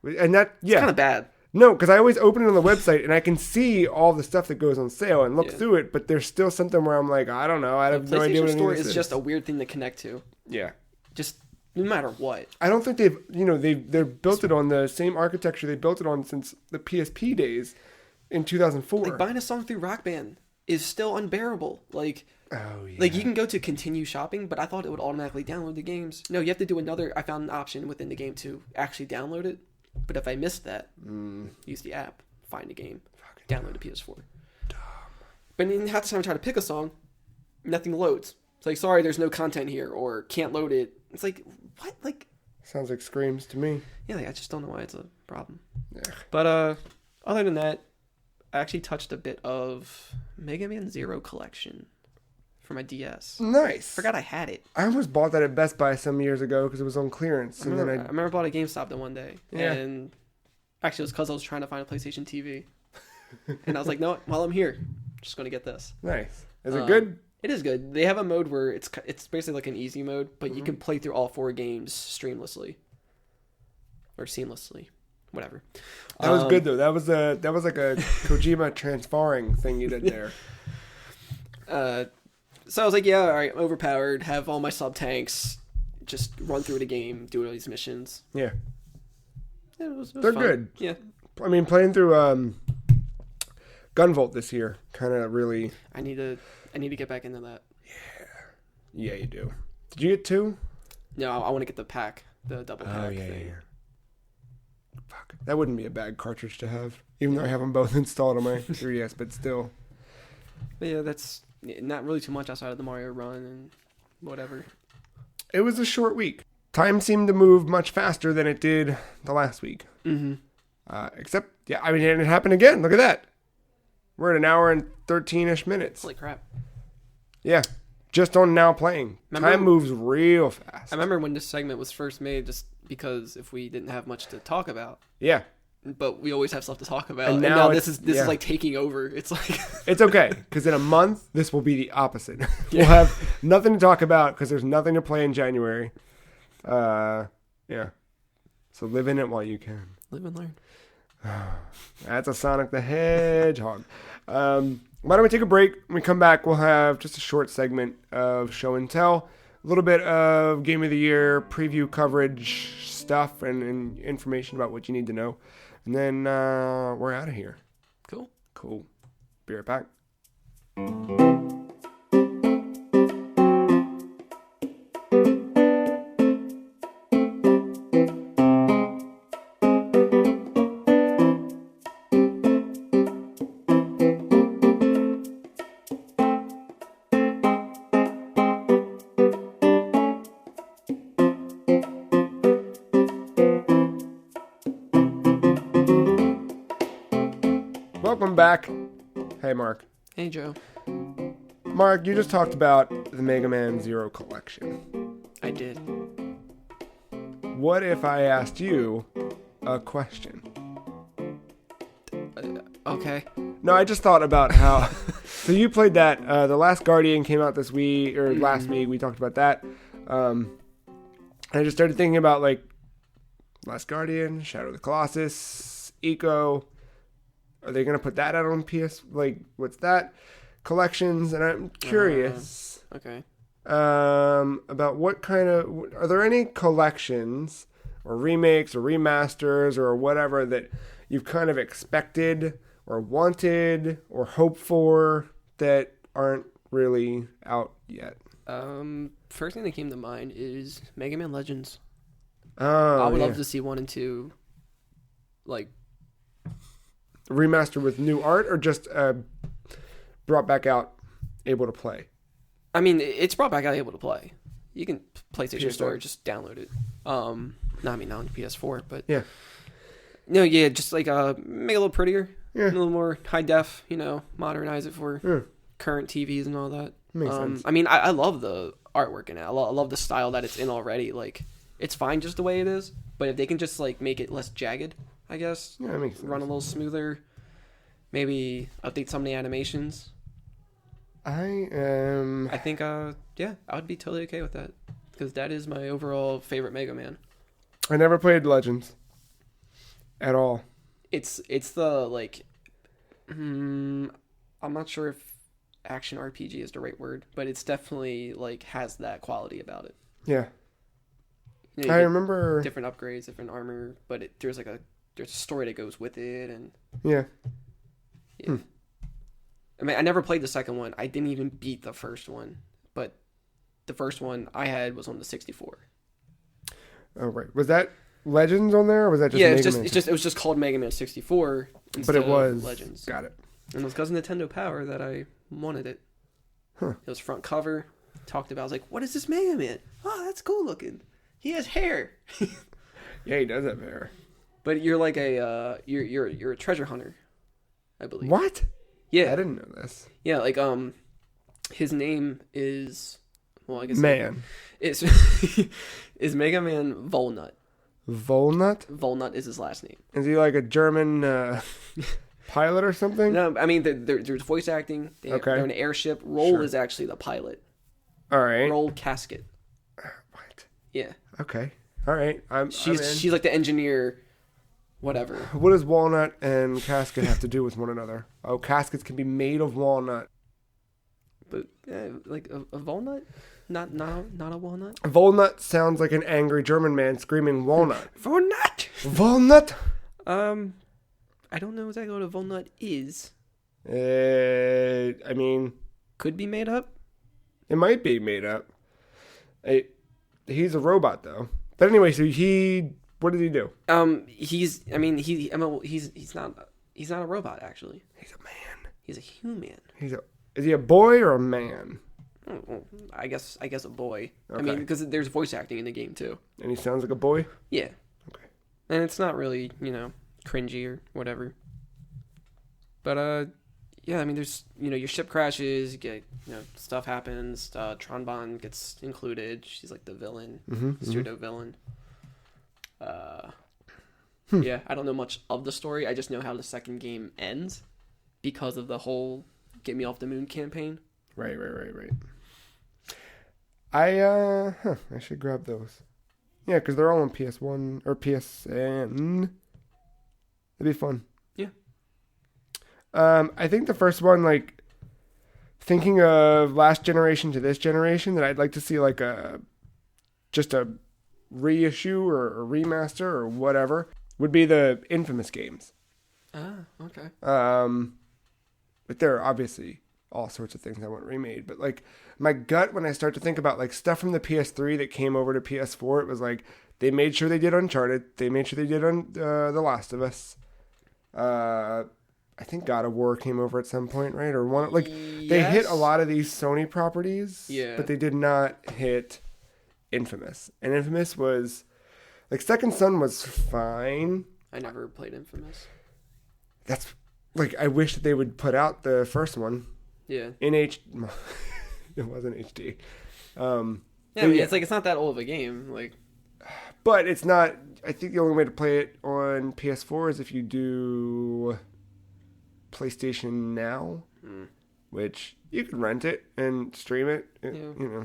And that, It's kind of bad. No, because I always open it on the website and I can see all the stuff that goes on sale and look through it, but there's still something where I'm like, I don't know, I have no idea what it is. The PlayStation Store is just a weird thing to connect to. Yeah. Just no matter what. I don't think they're built it on the same architecture they built it on since the PSP days in 2004. Like buying a song through Rock Band is still unbearable. Like, oh yeah. Like you can go to continue shopping, but I thought it would automatically download the games. No, you have to do I found an option within the game to actually download it. But if I missed that, use the app, find a game, download the PS4. Dumb. But in half the time I try to pick a song, nothing loads. It's like, sorry, there's no content here, or can't load it. It's like, what? Like, sounds like Screams to me. Yeah, I just don't know why it's a problem. Yeah. But other than that, I actually touched a bit of Mega Man Zero Collection for my DS. Nice. Forgot I had it. I almost bought that at Best Buy some years ago because it was on clearance. I remember I bought a GameStop the one day. Yeah. And actually it was because I was trying to find a PlayStation TV. And I was like, no, while I'm here, I'm just going to get this. Nice. Is it good? It is good. They have a mode where it's basically like an easy mode, but you can play through all 4 games streamlessly. Or seamlessly. Whatever. That was good though. That was like a Kojima transferring thing you did there. So I was like, yeah, all right, I'm overpowered, have all my sub-tanks, just run through the game, do all these missions. Yeah. Yeah, it was They're fun. good. Yeah. I mean, playing through Gunvolt this year kind of really... I need to get back into that. Yeah, you do. Did you get 2? No, I want to get the pack, the double pack thing. Yeah. Fuck. That wouldn't be a bad cartridge to have, even though I have them both installed on my 3DS, but still. But yeah, that's... Not really too much outside of the Mario run and whatever. It was a short week. Time seemed to move much faster than it did the last week. Mm-hmm. Except, and it happened again. Look at that. We're at an hour and 13-ish minutes. Holy crap. Yeah. Just on Now Playing. Time moves real fast. I remember when this segment was first made just because if we didn't have much to talk about. Yeah. But we always have stuff to talk about. And now this is like taking over. It's like... It's okay, because in a month, this will be the opposite. We'll have nothing to talk about because there's nothing to play in January. Yeah. So live in it while you can. Live and learn. That's a Sonic the Hedgehog. Why don't we take a break? When we come back, we'll have just a short segment of show and tell. A little bit of Game of the Year preview coverage stuff and information about what you need to know. And then we're out of here. Cool. Be right back. welcome back. Hey, Mark. Hey, Joe. Mark, you just talked about the Mega Man Zero collection. I did. What if I asked you a question? Okay. No, I just thought about how... So you played that. The Last Guardian came out this week, or last week. We talked about that. I just started thinking about, like, Last Guardian, Shadow of the Colossus, Eco. Are they going to put that out on PS? Like, what's that? Collections. And I'm curious. Okay. About what kind of... Are there any collections or remakes or remasters or whatever that you've kind of expected or wanted or hoped for that aren't really out yet? First thing that came to mind is Mega Man Legends. Oh, I would love to see 1 and 2, like, remastered with new art, or just brought back out, able to play. I mean, it's brought back out able to play. You can PlayStation PS4. Store just download it. Not on PS4, but yeah. No, yeah, just like make it a little prettier, Yeah. a little more high def. Modernize it for current TVs and all that. Makes sense. I mean, I love the artwork in it. I love the style that it's in already. Like, it's fine just the way it is, but if they can just like make it less jagged, I guess. Yeah, that makes sense. Run a little smoother. Maybe update some of the animations. I think, yeah, I would be totally okay with that, because that is my overall favorite Mega Man. I never played Legends at all. It's the, like, I'm not sure if action RPG is the right word, but it's definitely, like, has that quality about it. Yeah. You I remember different upgrades, different armor, but there's a story that goes with it, and yeah. I mean, I never played the second one. I didn't even beat the first one, but the first one I had was on the 64. Oh right, was that Legends on there, or was that just yeah? Mega Man? It was just called Mega Man 64 instead but it was of Legends. Got it. And it was because of Nintendo Power that I wanted it. Huh. It was front cover. Talked about. I was like, "What is this Mega Man? Oh, that's cool looking. He has hair." Yeah, he does have hair. But you're like you're a treasure hunter, I believe. What? Yeah, I didn't know this. Yeah, like his name is, well, I guess Man. It's is Mega Man Volnut. Volnut? Volnut is his last name. Is he like a German pilot or something? No, I mean there's voice acting. They're in an airship. Roll is actually the pilot. All right. Roll Casket. What? Yeah. Okay. All right. She's like the engineer. Whatever. What does walnut and casket have to do with one another? Oh, caskets can be made of walnut. But like a walnut, not a walnut. Volnut sounds like an angry German man screaming walnut. Walnut. Walnut. I don't know exactly what a walnut is. I mean, could be made up. It might be made up. He's a robot though. But anyway, so what did he do? He's not a robot actually. He's a man. He's a human. Is he a boy or a man? I guess a boy. Okay. I mean, because there's voice acting in the game too. And he sounds like a boy? Yeah. Okay. And it's not really, cringy or whatever. But yeah, I mean, there's your ship crashes, you get stuff happens. Tronbon gets included. She's like the villain, pseudo villain. Yeah, I don't know much of the story. I just know how the second game ends because of the whole "Get Me Off the Moon" campaign. Right. I should grab those. Yeah, because they're all on PS1 or PSN. It'd be fun. Yeah. I think the first one, like, thinking of last generation to this generation, that I'd like to see like just a reissue or a remaster or whatever would be the Infamous games. Ah, okay. But there are obviously all sorts of things I want remade. But like my gut, when I start to think about like stuff from the PS3 that came over to PS4, it was like they made sure they did Uncharted. They made sure they did The Last of Us. I think God of War came over at some point, right? Or one like they hit a lot of these Sony properties, but they did not hit Infamous. And Infamous was like Second Son was fine. I never played Infamous. like I wish that they would put out the first one. Yeah. In It wasn't HD. Yeah, I mean, it's like it's not that old of a game, like. But it's not. I think the only way to play it on PS4 is if you do PlayStation Now, which you can rent it and stream it. You know,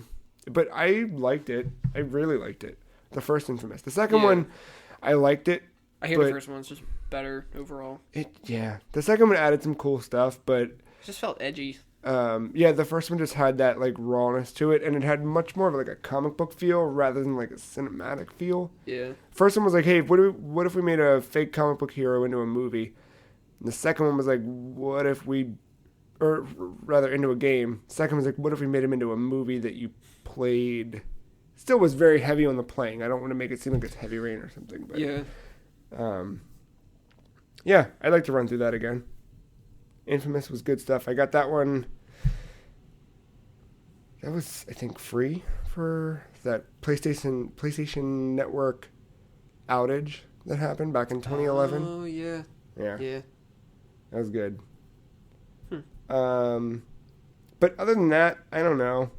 but I liked it. I really liked it. The first Infamous. The second one, I liked it. I hear the first one's just better overall. The second one added some cool stuff, but it just felt edgy. The first one just had that like rawness to it, and it had much more of like a comic book feel rather than like a cinematic feel. Yeah. First one was like, hey, what if we made a fake comic book hero into a movie? And the second one was like, what if we, or rather into a game. Second one was like, what if we made him into a movie that you played? Still was very heavy on the playing. I don't want to make it seem like it's Heavy Rain or something, but I'd like to run through that again. Infamous was good stuff. I got that one. That was, I think, free for that PlayStation Network outage that happened back in 2011. Oh, yeah. Yeah. That was good. But other than that, I don't know.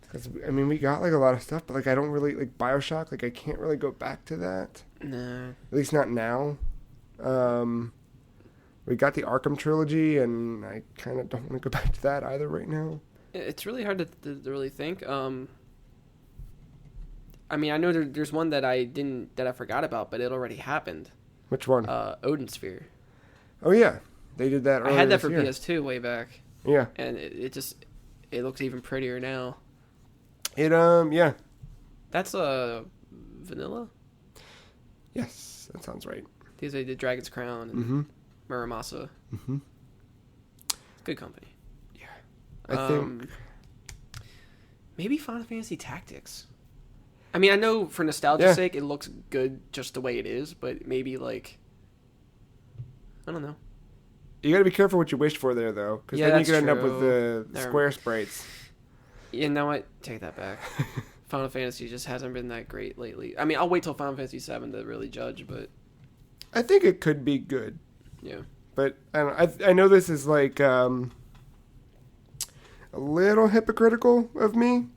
Because, I mean, we got, like, a lot of stuff, but, like, I don't really, like, BioShock, like, I can't really go back to that. No. At least not now. We got the Arkham trilogy, and I kind of don't want to go back to that either right now. It's really hard to really think. I mean, I know there's one that I forgot about, but it already happened. Which one? Odin Sphere. Oh yeah, they did that. I had that for PS2 way back. Yeah, and it looks even prettier now. Yeah. That's vanilla. Yes, that sounds right. These are the Dragon's Crown and Muramasa. Mm-hmm. Good company. Yeah, I think maybe Final Fantasy Tactics. I mean, I know for nostalgia's sake, it looks good just the way it is, but maybe like I don't know. You got to be careful what you wish for there, though, because then you could end up with the square sprites. Yeah, no, I take that back. Final Fantasy just hasn't been that great lately. I mean, I'll wait till Final Fantasy VII to really judge, but I think it could be good. Yeah, but I know this is like a little hypocritical of me.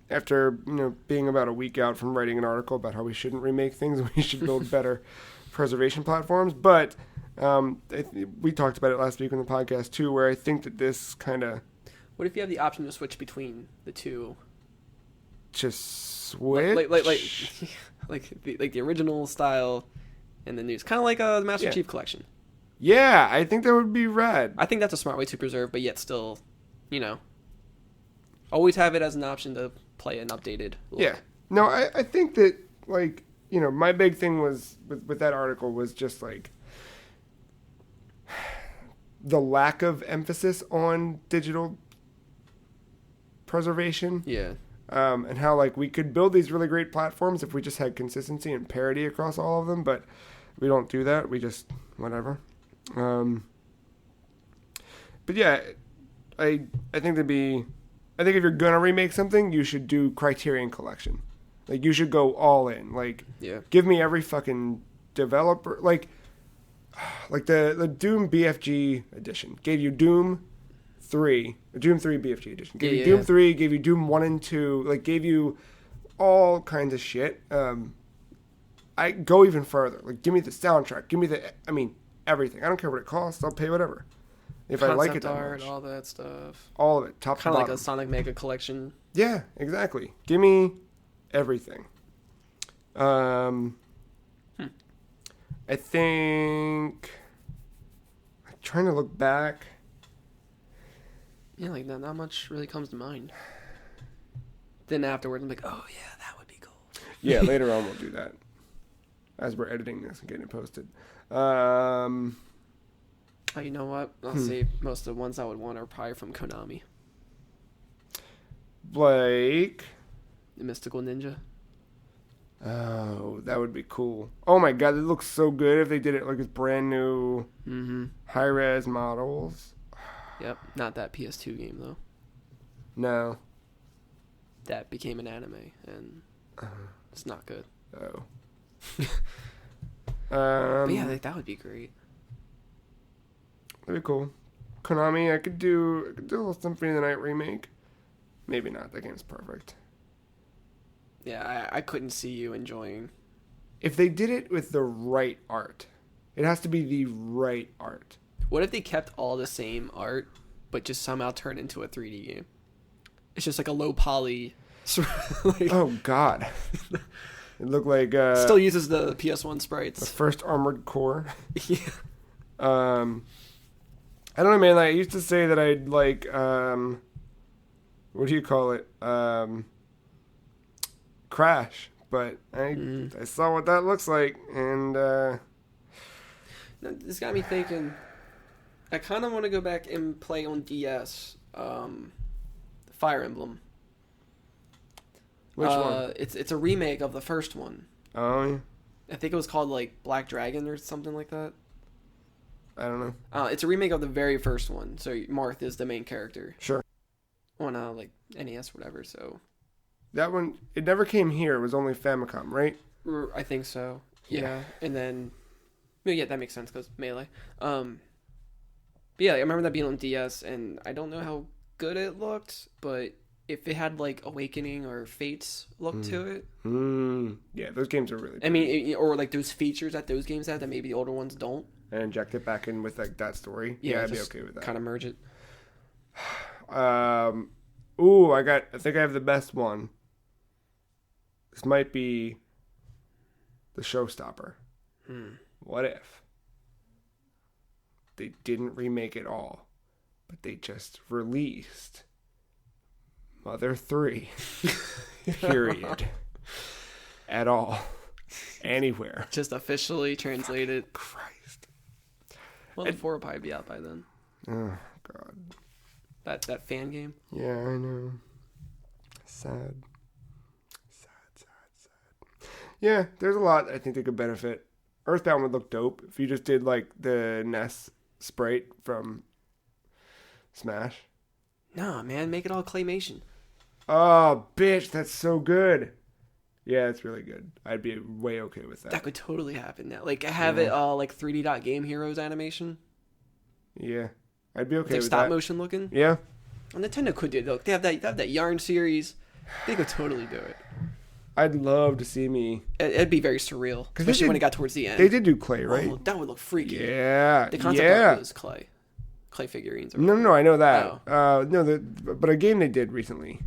After being about a week out from writing an article about how we shouldn't remake things, we should build better preservation platforms. But we talked about it last week on the podcast too, where I think that this kind of. What if you have the option to switch between the two? Just switch, like the original style, and the news, kind of like the Master Chief Collection. Yeah, I think that would be rad. I think that's a smart way to preserve, but yet still, always have it as an option to play an updated look. Yeah. No, I think that, my big thing was with that article was just, the lack of emphasis on digital preservation. Yeah. And how, we could build these really great platforms if we just had consistency and parity across all of them, but we don't do that. We just, whatever. But yeah, I think I think if you're gonna remake something, you should do Criterion Collection. You should go all in. Give me every fucking developer. The Doom BFG edition gave you Doom 3, Doom 3 BFG edition. Gave you Doom 3, gave you Doom 1 and 2. Gave you all kinds of shit. I go even further. Give me the soundtrack. Give me everything. I don't care what it costs. I'll pay whatever. If I like it that art, much. all that stuff. All of it, top to bottom. Kind of like a Sonic Mega Collection. Yeah, exactly. Give me everything. I think... I'm trying to look back. Yeah, not much really comes to mind. Then afterwards, I'm like, oh yeah, that would be cool. Yeah, later on we'll do that. As we're editing this and getting it posted. Oh, you know what? I'll see. Most of the ones I would want are probably from Konami. The Mystical Ninja. Oh, that would be cool. Oh my god, it looks so good if they did it with brand new high-res models. Yep, not that PS2 game though. No. That became an anime, and it's not good. Oh. But yeah, that would be great. That'd be cool. Konami, I could do a little Symphony of the Night remake. Maybe not. That game's perfect. Yeah, I couldn't see you enjoying. If they did it with the right art, it has to be the right art. What if they kept all the same art, but just somehow turned into a 3D game? It's just like a low poly. Like, oh God, it looked like still uses the PS1 sprites. The first Armored Core. Yeah. I don't know, man. I used to say that I'd like what do you call it? Crash, but I saw what that looks like, and this got me thinking. I kind of want to go back and play on DS. Fire Emblem. Which one? It's a remake of the first one. Oh, yeah. I think it was called like Black Dragon or something like that. I don't know. It's a remake of the very first one. So Marc is the main character. Sure. On like NES or whatever. So that one, it never came here. It was only Famicom, right? I think so. Yeah. And then, yeah, that makes sense because Melee. But yeah, I remember that being on DS, and I don't know how good it looked, but if it had like Awakening or Fates look to it. Yeah, those games are really good. I mean, or like those features that those games have that maybe the older ones don't. And inject it back in with like that story. Yeah, I'd be okay with that. Kind of merge it. I think I have the best one. This might be the showstopper. What if they didn't remake it all, but they just released Mother 3, period, at all, anywhere. Just officially translated. Christ. Well, the 4 will probably be out by then. Oh, God. That fan game? Yeah, I know. Sad. Yeah, there's a lot I think they could benefit. Earthbound would look dope if you just did like the NES sprite from Smash. Nah, man, make it all claymation. Oh, bitch, that's so good. Yeah, it's really good. I'd be way okay with that. That could totally happen now. Like, have it like 3D Dot Game Heroes animation. Yeah, I'd be okay like with stop that. motion looking. Yeah. Well, Nintendo could do it. Look, they have that Yarn series. They could totally do it. I'd love to see me. It'd be very surreal, especially when it got towards the end. They did do clay, right? Oh, that would look freaky. Yeah. The concept art was clay figurines. No, I know that. But a game they did recently.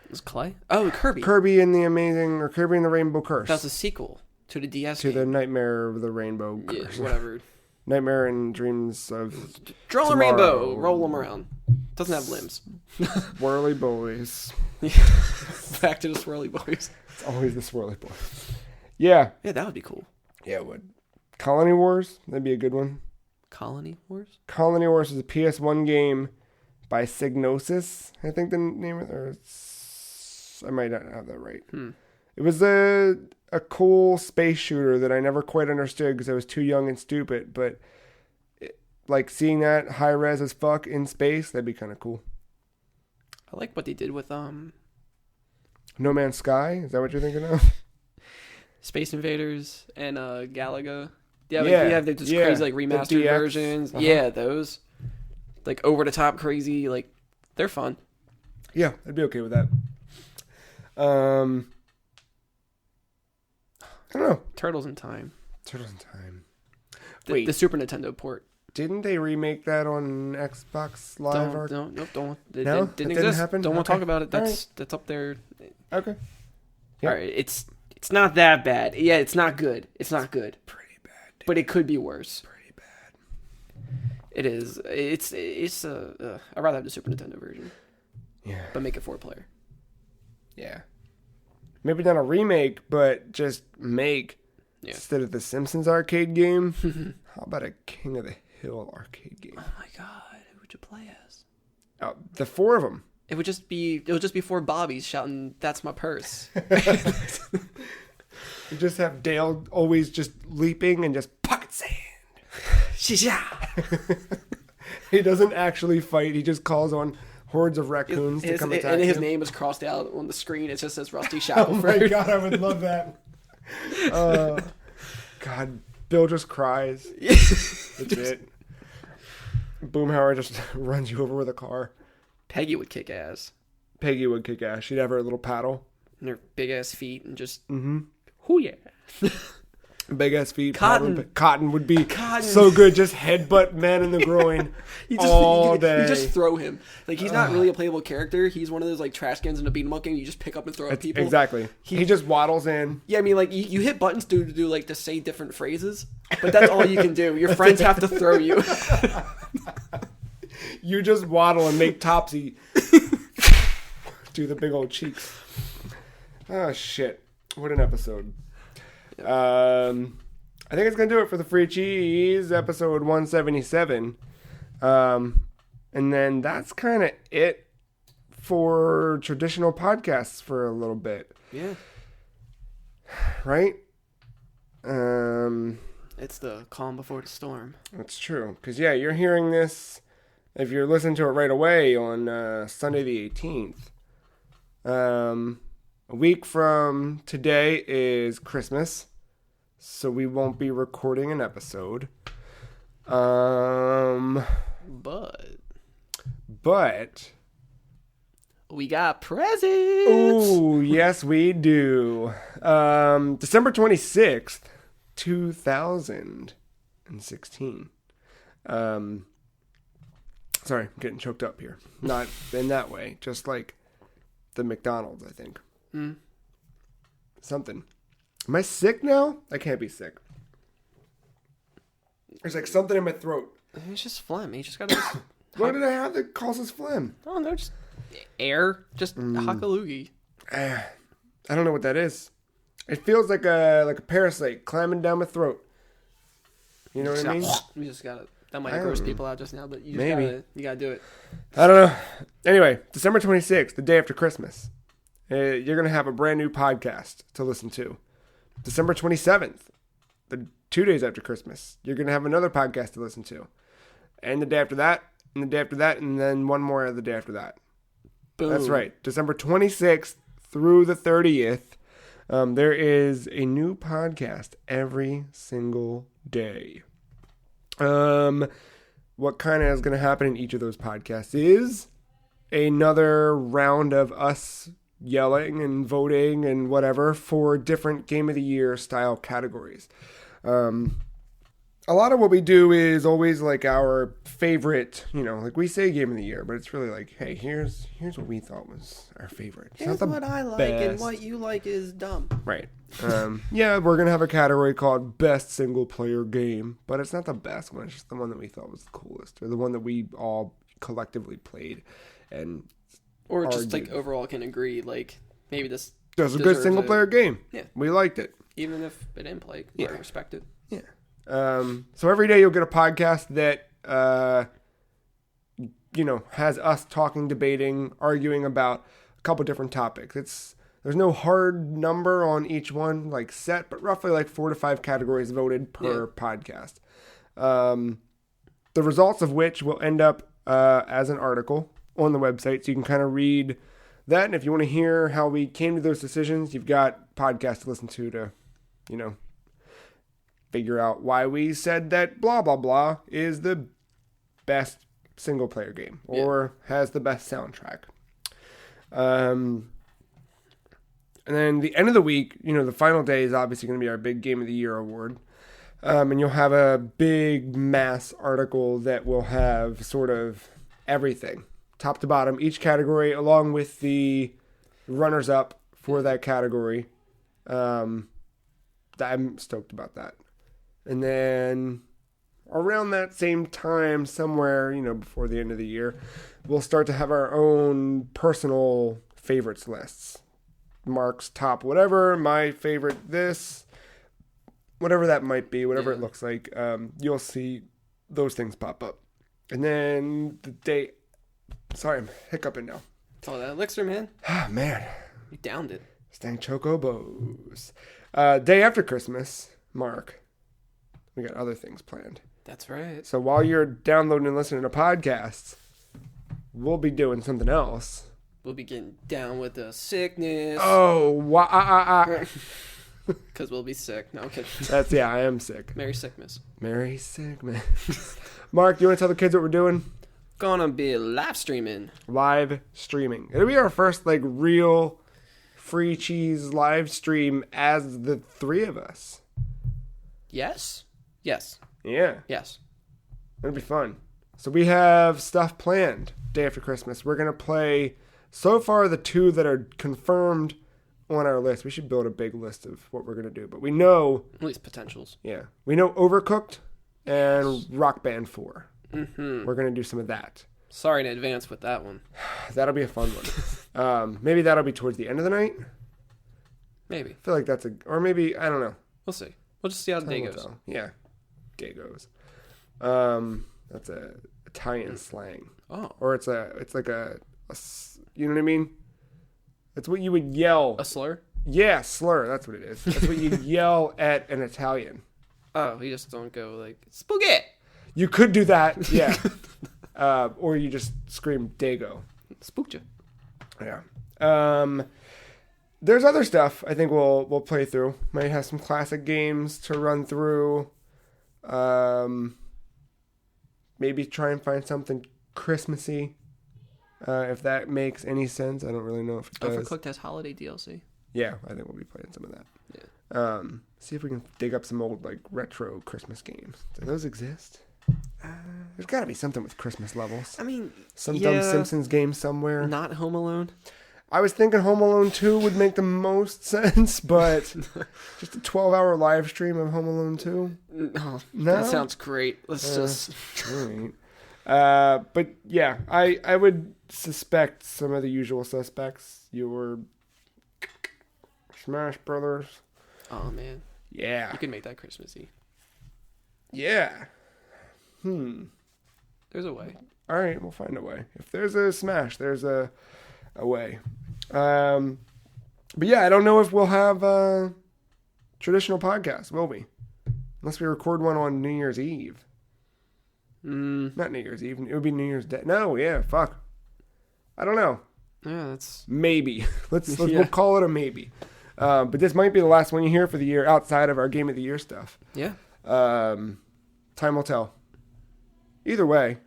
It was clay? Oh, Kirby. Kirby and the Rainbow Curse. That was a sequel to the DS to game. The Nightmare of the Rainbow Curse. Yeah, whatever. Nightmare and Dreams of Draw a rainbow, roll them around. Doesn't have limbs. Swirly boys. Back to the swirly boys. It's always the swirly boys. Yeah. Yeah, that would be cool. Yeah, it would. Colony Wars, that'd be a good one. Colony Wars? Colony Wars is a PS1 game by Psygnosis, I think the name of it, or I might not have that right. It was a cool space shooter that I never quite understood because I was too young and stupid, but like seeing that high res as fuck in space, that'd be kind of cool. I like what they did with No Man's Sky. Is that what you're thinking of? Space Invaders and Galaga. Yeah, like you have those crazy like remastered versions. Yeah, those like over the top crazy. Like they're fun. Yeah, I'd be okay with that. I don't know. Turtles in Time. Wait, the Super Nintendo port. Didn't they remake that on Xbox Live? Don't. It didn't happen? Don't want to talk about it. That's up there. Okay. Yep. All right. It's not that bad. Yeah, it's not good. It's not good. Pretty bad. Dude. But it could be worse. Pretty bad. It is. I'd rather have the Super Nintendo version. Yeah. But make it 4-player. Yeah. Maybe not a remake, but just make instead of the Simpsons arcade game. How about a King of the Hill arcade game? Oh my god, who would you play as? The 4 of them. It would just be 4 Bobbies shouting, "That's my purse." You just have Dale always just leaping and just pocket sand. He doesn't actually fight. He just calls on hordes of raccoons to come attack him. And his name is crossed out on the screen. It just says Rusty Oh Shackelford. my god, I would love that. God, Bill just cries. That's it. Boomhauer just runs you over with a car. Peggy would kick ass. She'd have her little paddle. And her big ass feet and just... Mm-hmm. Hoo yeah. Big ass feet. Cotton. Cotton would be so good. Just headbutt man in the groin all day. You just throw him. Like, he's not really a playable character. He's one of those, like, trash cans in a beat 'em up game. You just pick up and throw at people. Exactly. He just waddles in. Yeah, I mean, like, you hit buttons to do, like, to say different phrases. But that's all you can do. Your friends have to throw you. You just waddle and make Topsy do the big old cheeks. Oh, shit. What an episode. I think it's going to do it for the Free Cheese, episode 177. And then that's kind of it for traditional podcasts for a little bit. Yeah. Right? It's the calm before the storm. That's true. Because, yeah, you're hearing this, if you're listening to it right away, on Sunday the 18th. A week from today is Christmas, so we won't be recording an episode. But we got presents. Ooh, yes, we do. December 26th, 2016. Sorry, I'm getting choked up here. Not in that way, just like the McDonald's, I think. Something. Am I sick now? I can't be sick. There's like something in my throat. It's just phlegm. You just gotta... What did I have that causes phlegm? Oh, no, just air. Just hockaloogie. I don't know what that is. It feels like a parasite climbing down my throat. You know what I mean? You just gotta... That might gross people out just now, but you just gotta do it. I don't know. Anyway, December 26th, the day after Christmas. You're going to have a brand new podcast to listen to. December 27th, the 2 days after Christmas, you're going to have another podcast to listen to. And the day after that, and the day after that, and then one more the day after that. Boom. That's right. December 26th through the 30th, there is a new podcast every single day. What kind of is going to happen in each of those podcasts is another round of us yelling and voting and whatever for different Game of the Year style categories. A lot of what we do is always like our favorite, like we say Game of the Year, but it's really like, hey, here's what we thought was our favorite. It's here's what I like, and what you like is dumb. Right. Yeah, we're going to have a category called Best Single Player Game, but it's not the best one. It's just the one that we thought was the coolest, or the one that we all collectively played and or just like overall can agree, like maybe this was a good single player game. Yeah. We liked it. Even if it didn't play, I respect it. Yeah. So every day you'll get a podcast that, has us talking, debating, arguing about a couple different topics. There's no hard number on each one, like set, but roughly like 4 to 5 categories voted per podcast. The results of which will end up as an article on the website, so you can kind of read that. And if you want to hear how we came to those decisions, you've got podcasts to listen to, figure out why we said that blah, blah, blah is the best single player game or has the best soundtrack. And then the end of the week, the final day is obviously going to be our big Game of the Year award. And you'll have a big mass article that will have sort of everything, top to bottom, each category, along with the runners-up for that category. I'm stoked about that. And then around that same time, somewhere, before the end of the year, we'll start to have our own personal favorites lists. Marc's top whatever, my favorite this, whatever that might be, whatever it looks like. You'll see those things pop up. And then the day... Sorry, I'm hiccuping now. It's all that elixir, man. Ah, man. You downed it. Stang Chocobos. Day after Christmas, Marc, we got other things planned. That's right. So while you're downloading and listening to podcasts, we'll be doing something else. We'll be getting down with the sickness. Oh, Because we'll be sick. No, I'm kidding. I am sick. Merry Sickmas. Merry Sickmas. Mark, you want to tell the kids what we're doing? Gonna be live streaming. Live streaming. It'll be our first, real free cheese live stream as the three of us. Yes. Yeah. Yes. It'll be fun. So we have stuff planned day after Christmas. We're going to play, so far, the two that are confirmed on our list. We should build a big list of what we're going to do. But we know... At least potentials. Yeah. We know Overcooked and Rock Band 4. Mm-hmm. We're going to do some of that. Sorry in advance with that one. That'll be a fun one. Maybe that'll be towards the end of the night. Maybe. I feel like that's or maybe, I don't know. We'll see. We'll just see how the day goes. Tell. Yeah. Day goes. That's a Italian slang. Oh. Or it's like a, you know what I mean? It's what you would yell. A slur? Yeah, slur. That's what it is. That's what you yell at an Italian. Oh, you just don't go spaghetti. You could do that, yeah. Or you just scream Dago. Spooked you. Yeah. There's other stuff I think we'll play through. Might have some classic games to run through. Maybe try and find something Christmassy. If that makes any sense. I don't really know if it does. Overcooked has holiday DLC. Yeah, I think we'll be playing some of that. Yeah. See if we can dig up some old retro Christmas games. Do those exist? There's got to be something with Christmas levels. I mean, some dumb Simpsons game somewhere. Not Home Alone. I was thinking Home Alone 2 would make the most sense, but just a 12-hour live stream of Home Alone 2? No? That sounds great. Let's just... All right. But yeah, I would suspect some of the usual suspects. Your Smash Brothers. Oh, man. Yeah. You can make that Christmassy. Yeah. There's a way. All right, we'll find a way. If there's a Smash, there's a way. But yeah, I don't know if we'll have a traditional podcast, will we? Unless we record one on New Year's Eve. Not New Year's Eve. It would be New Year's Day. No, yeah, fuck. I don't know. Yeah, that's... Maybe. Let's we'll call it a maybe. But this might be the last one you hear for the year outside of our Game of the Year stuff. Yeah. Time will tell. Either way,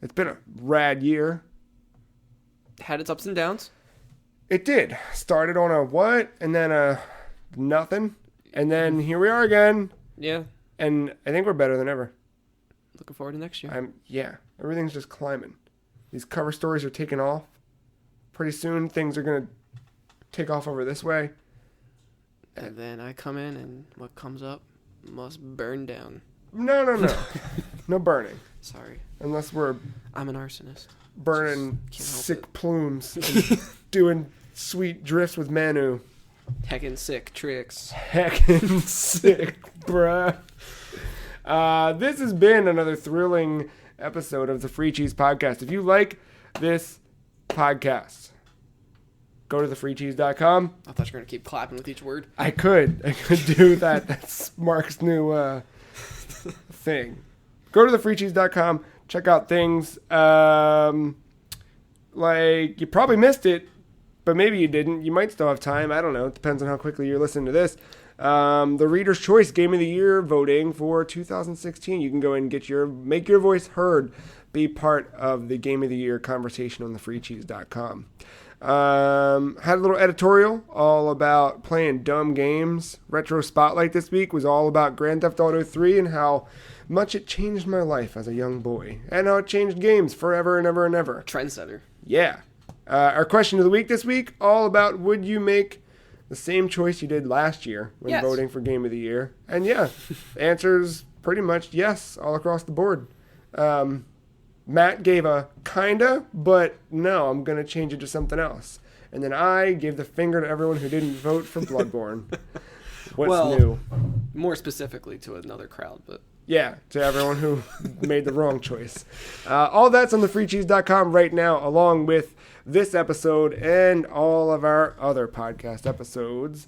it's been a rad year. Had its ups and downs. It did. Started on a what, and then a nothing, and then here we are again. Yeah. And I think we're better than ever. Looking forward to next year. Yeah. Everything's just climbing. These cover stories are taking off. Pretty soon, things are going to take off over this way. And then I come in, and what comes up must burn down. No. No burning. Sorry. Unless we're... I'm an arsonist. Burning sick plumes and doing sweet drifts with Manu. Heckin' sick tricks. Heckin' sick, bruh. This has been another thrilling episode of the Free Cheese Podcast. If you like this podcast, go to thefreecheese.com. I thought you were going to keep clapping with each word. I could do that. That's Marc's new thing. Go to thefreecheese.com. Check out things. You probably missed it, but maybe you didn't. You might still have time. I don't know. It depends on how quickly you're listening to this. The Reader's Choice Game of the Year voting for 2016. You can go and make your voice heard. Be part of the Game of the Year conversation on thefreecheese.com. Had a little editorial all about playing dumb games. Retro Spotlight this week was all about Grand Theft Auto 3 and how much it changed my life as a young boy. And how it changed games forever and ever and ever. Trendsetter. Yeah. Our question of the week this week, all about would you make the same choice you did last year when voting for Game of the Year? And yeah, the answer's pretty much yes all across the board. Matt gave a kinda, but no, I'm going to change it to something else. And then I gave the finger to everyone who didn't vote for Bloodborne. What's new? More specifically to another crowd, but... Yeah, to everyone who made the wrong choice. All that's on thefreecheese.com right now, along with this episode and all of our other podcast episodes.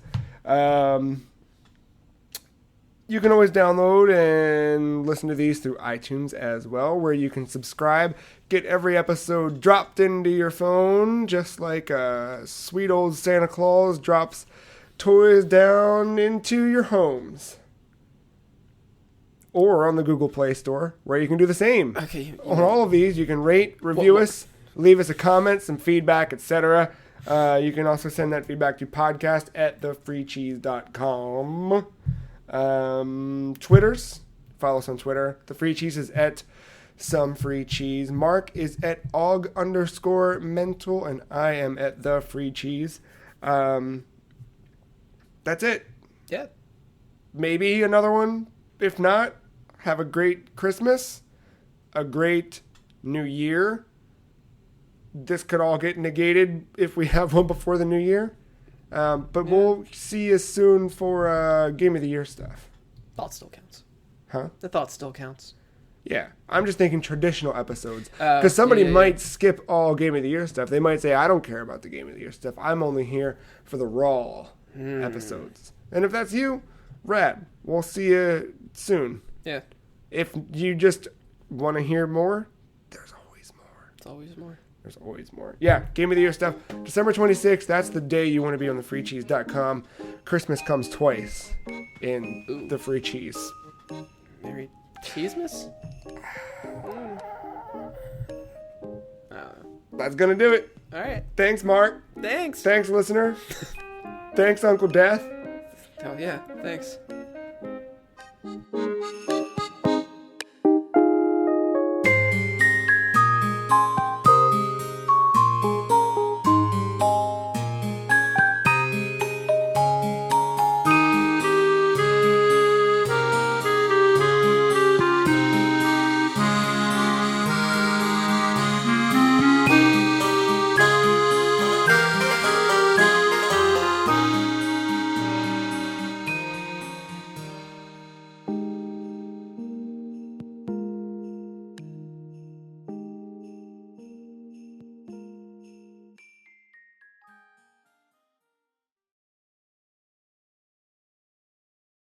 You can always download and listen to these through iTunes as well, where you can subscribe, get every episode dropped into your phone, just like sweet old Santa Claus drops toys down into your homes. Or on the Google Play Store, where you can do the same. Okay. On all of these, you can rate, review us, leave us a comment, some feedback, etc. You can also send that feedback to podcast@thefreecheese.com. Twitters. Follow us on Twitter. The Free Cheese is @SomeFreeCheese. Marc is @og_mental, and I am @thefreecheese. That's it. Yeah. Maybe another one. If not, have a great Christmas, a great New Year. This could all get negated if we have one before the New Year. But we'll see you soon for Game of the Year stuff. Thought still counts. Huh? The thought still counts. Yeah. I'm just thinking traditional episodes. Because somebody might skip all Game of the Year stuff. They might say, I don't care about the Game of the Year stuff. I'm only here for the raw episodes. And if that's you, rad. We'll see you soon. Yeah. If you just want to hear more, there's always more. It's always more. There's always more. Yeah, Game of the Year stuff. December 26th, that's the day you want to be on thefreecheese.com. Christmas comes twice in the Free Cheese. Merry Cheesemas? That's going to do it. All right. Thanks, Marc. Thanks. Thanks, listener. Thanks, Uncle Death. Oh, yeah. Thanks.